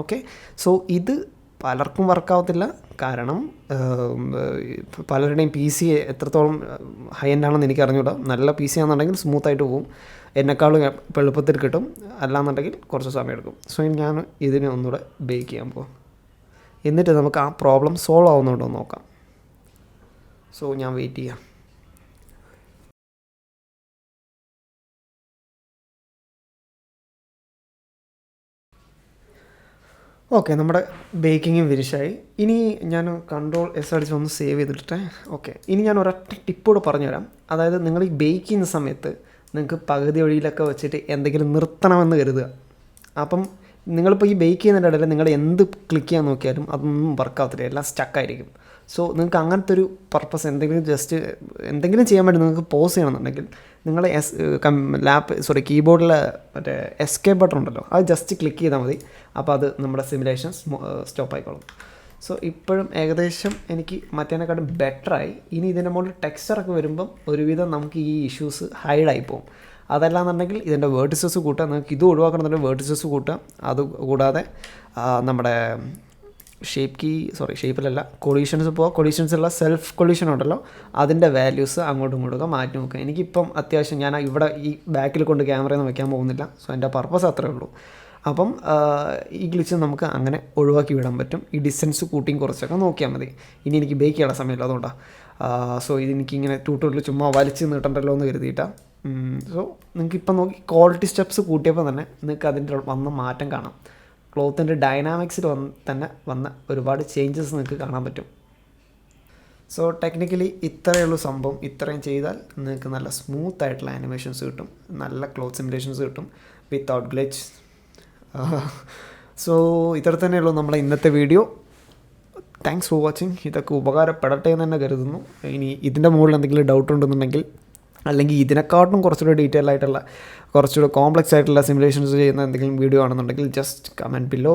ഓക്കെ, സോ ഇത് പലർക്കും വർക്കാവത്തില്ല. കാരണം പലരുടെയും PC എത്രത്തോളം ഹൈ എൻഡ് ആണെന്ന് എനിക്ക് അറിഞ്ഞൂടാ. നല്ല PC ആണെന്നുണ്ടെങ്കിൽ സ്മൂത്തായിട്ട് പോകും, എന്നെക്കാളും എളുപ്പത്തിൽ കിട്ടും. അല്ലാന്നുണ്ടെങ്കിൽ കുറച്ച് സമയം എടുക്കും. സോ ഞാൻ ഇതിനെ ഒന്നുകൂടെ ബേക്ക് ചെയ്യാൻ പോകാം. എന്നിട്ട് നമുക്ക് ആ പ്രോബ്ലം സോൾവ് ആവുന്നുണ്ടോ എന്ന് നോക്കാം. സോ ഞാൻ വെയിറ്റ് ചെയ്യാം. ഓക്കെ, നമ്മുടെ ബേക്കിങ്ങും ഫിനിഷായി. ഇനി ഞാൻ Ctrl+S അടിച്ച് ഒന്ന് സേവ് ചെയ്തിട്ടെ. ഓക്കെ, ഇനി ഞാൻ ഒരൊറ്റ ടിപ്പോട് പറഞ്ഞുതരാം. അതായത് നിങ്ങൾ ഈ ബേക്ക് ചെയ്യുന്ന സമയത്ത് നിങ്ങൾക്ക് പകുതി വഴിയിലൊക്കെ വെച്ചിട്ട് എന്തെങ്കിലും നിർത്തണമെന്ന് കരുതുക. അപ്പം നിങ്ങളിപ്പോൾ ഈ ബേക്ക് ചെയ്യുന്നതിൻ്റെ ഇടയിൽ നിങ്ങൾ എന്ത് ക്ലിക്ക് ചെയ്യാൻ നോക്കിയാലും അതൊന്നും വർക്കാവത്തില്ല, എല്ലാം സ്റ്റക്കായിരിക്കും. സോ നിങ്ങൾക്ക് അങ്ങനത്തെ ഒരു പർപ്പസ് എന്തെങ്കിലും ചെയ്യാൻ വേണ്ടി നിങ്ങൾക്ക് പോസ് ചെയ്യണമെന്നുണ്ടെങ്കിൽ നിങ്ങൾ കീബോർഡിലെ മറ്റേ എസ്കേപ്പ് ബട്ടൺ ഉണ്ടല്ലോ, അത് ജസ്റ്റ് ക്ലിക്ക് ചെയ്താൽ മതി. അപ്പോൾ അത് നമ്മുടെ സിമുലേഷൻ സ്റ്റോപ്പ് ആയിക്കോളും. സോ ഇപ്പോഴും ഏകദേശം എനിക്ക് മറ്റേനെക്കാട്ടും ബെറ്ററായി. ഇനി ഇതിൻ്റെ മുകളിൽ ടെക്സ്ചറൊക്കെ വരുമ്പം ഒരുവിധം നമുക്ക് ഈ ഇഷ്യൂസ് ഹൈഡായി പോകും. അതല്ലാന്നുണ്ടെങ്കിൽ ഇതിൻ്റെ വേർട്ടിസസ് കൂട്ടുക. നിങ്ങൾക്ക് ഇത് ഒഴിവാക്കണമെന്നുണ്ടെങ്കിൽ വേർട്ടിസസ് കൂട്ടുക. അതുകൂടാതെ നമ്മുടെ ഷേപ്പിലല്ല കൊളീഷൻസ് പോവുക. കൊളീഷൻസുള്ള സെൽഫ് കൊളീഷൻ ഉണ്ടല്ലോ, അതിൻ്റെ വാല്യൂസ് അങ്ങോട്ടും ഇങ്ങോട്ടും മാറ്റി നോക്കുക. എനിക്കിപ്പം അത്യാവശ്യം ഞാൻ ഇവിടെ ഈ ബാക്കിൽ കൊണ്ട് ക്യാമറയൊന്നും വെക്കാൻ പോകുന്നില്ല. സോ എൻ്റെ പർപ്പസ് അത്രയേ ഉള്ളൂ. അപ്പം ഈ ഗ്ലിച്ച് നമുക്ക് അങ്ങനെ ഒഴിവാക്കി വിടാൻ പറ്റും. ഈ ഡിസ്റ്റൻസ് കൂട്ടിയും കുറച്ചൊക്കെ നോക്കിയാൽ മതി. ഇനി എനിക്ക് ബേക്ക് ചെയ്യാനുള്ള സമയമില്ല, അതുകൊണ്ടാണ്. സോ ഇതെനിക്കിങ്ങനെ ട്യൂട്ടോറിയൽ ചുമ്മാ വലിച്ച് നീട്ടണ്ടല്ലോ എന്ന് കരുതിയിട്ടാണ്. സോ നിങ്ങൾക്ക് ഇപ്പം നോക്കി ക്വാളിറ്റി സ്റ്റെപ്സ് കൂട്ടിയപ്പോൾ തന്നെ നിങ്ങൾക്ക് അതിൻ്റെ വന്ന മാറ്റം കാണാം. ക്ലോത്തിൻ്റെ ഡൈനാമിക്സിൽ തന്നെ വന്ന ഒരുപാട് ചേഞ്ചസ് നിങ്ങൾക്ക് കാണാൻ പറ്റും. സോ ടെക്നിക്കലി ഇത്രയേ ഉള്ളൂ സംഭവം. ഇത്രയും ചെയ്താൽ നിങ്ങൾക്ക് നല്ല സ്മൂത്ത് ആയിട്ടുള്ള ആനിമേഷൻസ് കിട്ടും, നല്ല ക്ലോത്ത് സിമുലേഷൻസ് കിട്ടും വിത്തൗട്ട് ഗ്ലിച്ച്. സോ ഇത്ര തന്നെയുള്ളൂ നമ്മളെ ഇന്നത്തെ വീഡിയോ. Thanks for watching. ഇതൊക്കെ ഉപകാരപ്പെടട്ടെ എന്ന് തന്നെ കരുതുന്നു. ഇനി ഇതിൻ്റെ മുകളിൽ എന്തെങ്കിലും ഡൗട്ട് ഉണ്ടെന്നുണ്ടെങ്കിൽ, അല്ലെങ്കിൽ ഇതിനെക്കാട്ടും കുറച്ചുകൂടെ ഡീറ്റെയിൽ ആയിട്ടുള്ള കുറച്ചുകൂടെ കോംപ്ലക്സ് ആയിട്ടുള്ള സിമുലേഷൻസ് ചെയ്യുന്ന എന്തെങ്കിലും വീഡിയോ ആണെന്നുണ്ടെങ്കിൽ just comment below.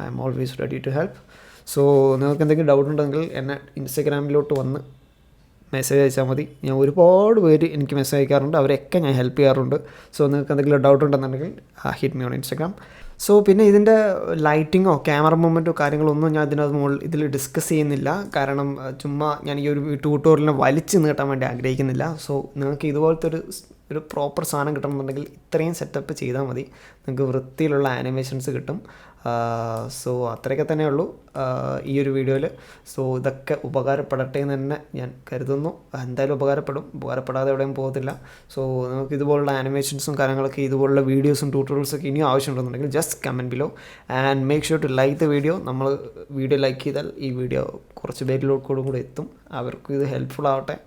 I am always ready to help. So നിങ്ങൾക്ക് എന്തെങ്കിലും ഡൗട്ട് ഉണ്ടെങ്കിൽ എന്നെ ഇൻസ്റ്റഗ്രാമിലോട്ട് വന്ന് മെസ്സേജ് അയച്ചാൽ മതി. ഞാൻ ഒരുപാട് പേര് എനിക്ക് മെസ്സേജ് അയക്കാറുണ്ട്, അവരെയൊക്കെ ഞാൻ ഹെൽപ്പ് ചെയ്യാറുണ്ട്. സോ നിങ്ങൾക്ക് എന്തെങ്കിലും ഡൗട്ട് ഉണ്ടെന്നുണ്ടെങ്കിൽ hit me on Instagram. So പിന്നെ ഇതിൻ്റെ ലൈറ്റിങ്ങോ ക്യാമറ മൂവ്മെൻറ്റോ കാര്യങ്ങളൊന്നും ഞാൻ ഇതിൽ ഡിസ്കസ് ചെയ്യുന്നില്ല. കാരണം ചുമ്മാ ഞാൻ ഈ ഒരു ട്യൂട്ടോറിയലിനെ വലിച്ച് നീട്ടാൻ വേണ്ടി ആഗ്രഹിക്കുന്നില്ല. സോ നിങ്ങൾക്ക് ഇതുപോലത്തെ ഒരു പ്രോപ്പർ സാധനം കിട്ടണമെന്നുണ്ടെങ്കിൽ ഇത്രയും സെറ്റപ്പ് ചെയ്താൽ മതി. നിങ്ങൾക്ക് വൃത്തിയിലുള്ള ആനിമേഷൻസ് കിട്ടും. സോ അത്രയൊക്കെ തന്നെ ഉള്ളൂ ഈ ഒരു വീഡിയോയിൽ. സോ ഇതൊക്കെ ഉപകാരപ്പെടട്ടെ എന്ന് തന്നെ ഞാൻ കരുതുന്നു. എന്തായാലും ഉപകാരപ്പെടാതെ എവിടെയും പോകത്തില്ല. സോ നമുക്ക് ഇതുപോലുള്ള ആനിമേഷൻസും കാര്യങ്ങളൊക്കെ, ഇതുപോലുള്ള വീഡിയോസും ട്യൂട്ടോറിയൽസൊക്കെ ഇനിയും ആവശ്യമുണ്ടെന്നുണ്ടെങ്കിൽ just comment below and make sure to like the video. നമ്മൾ വീഡിയോ ലൈക്ക് ചെയ്താൽ ഈ വീഡിയോ കുറച്ച് പേരിലോട്ടും കൂടെ എത്തും, അവർക്കും ഇത് ഹെൽപ്ഫുൾ ആവട്ടെ.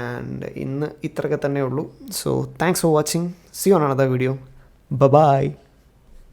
ആൻഡ് ഇന്ന് ഇത്രയൊക്കെ തന്നെ ഉള്ളൂ. So thanks for watching. See on another video. By.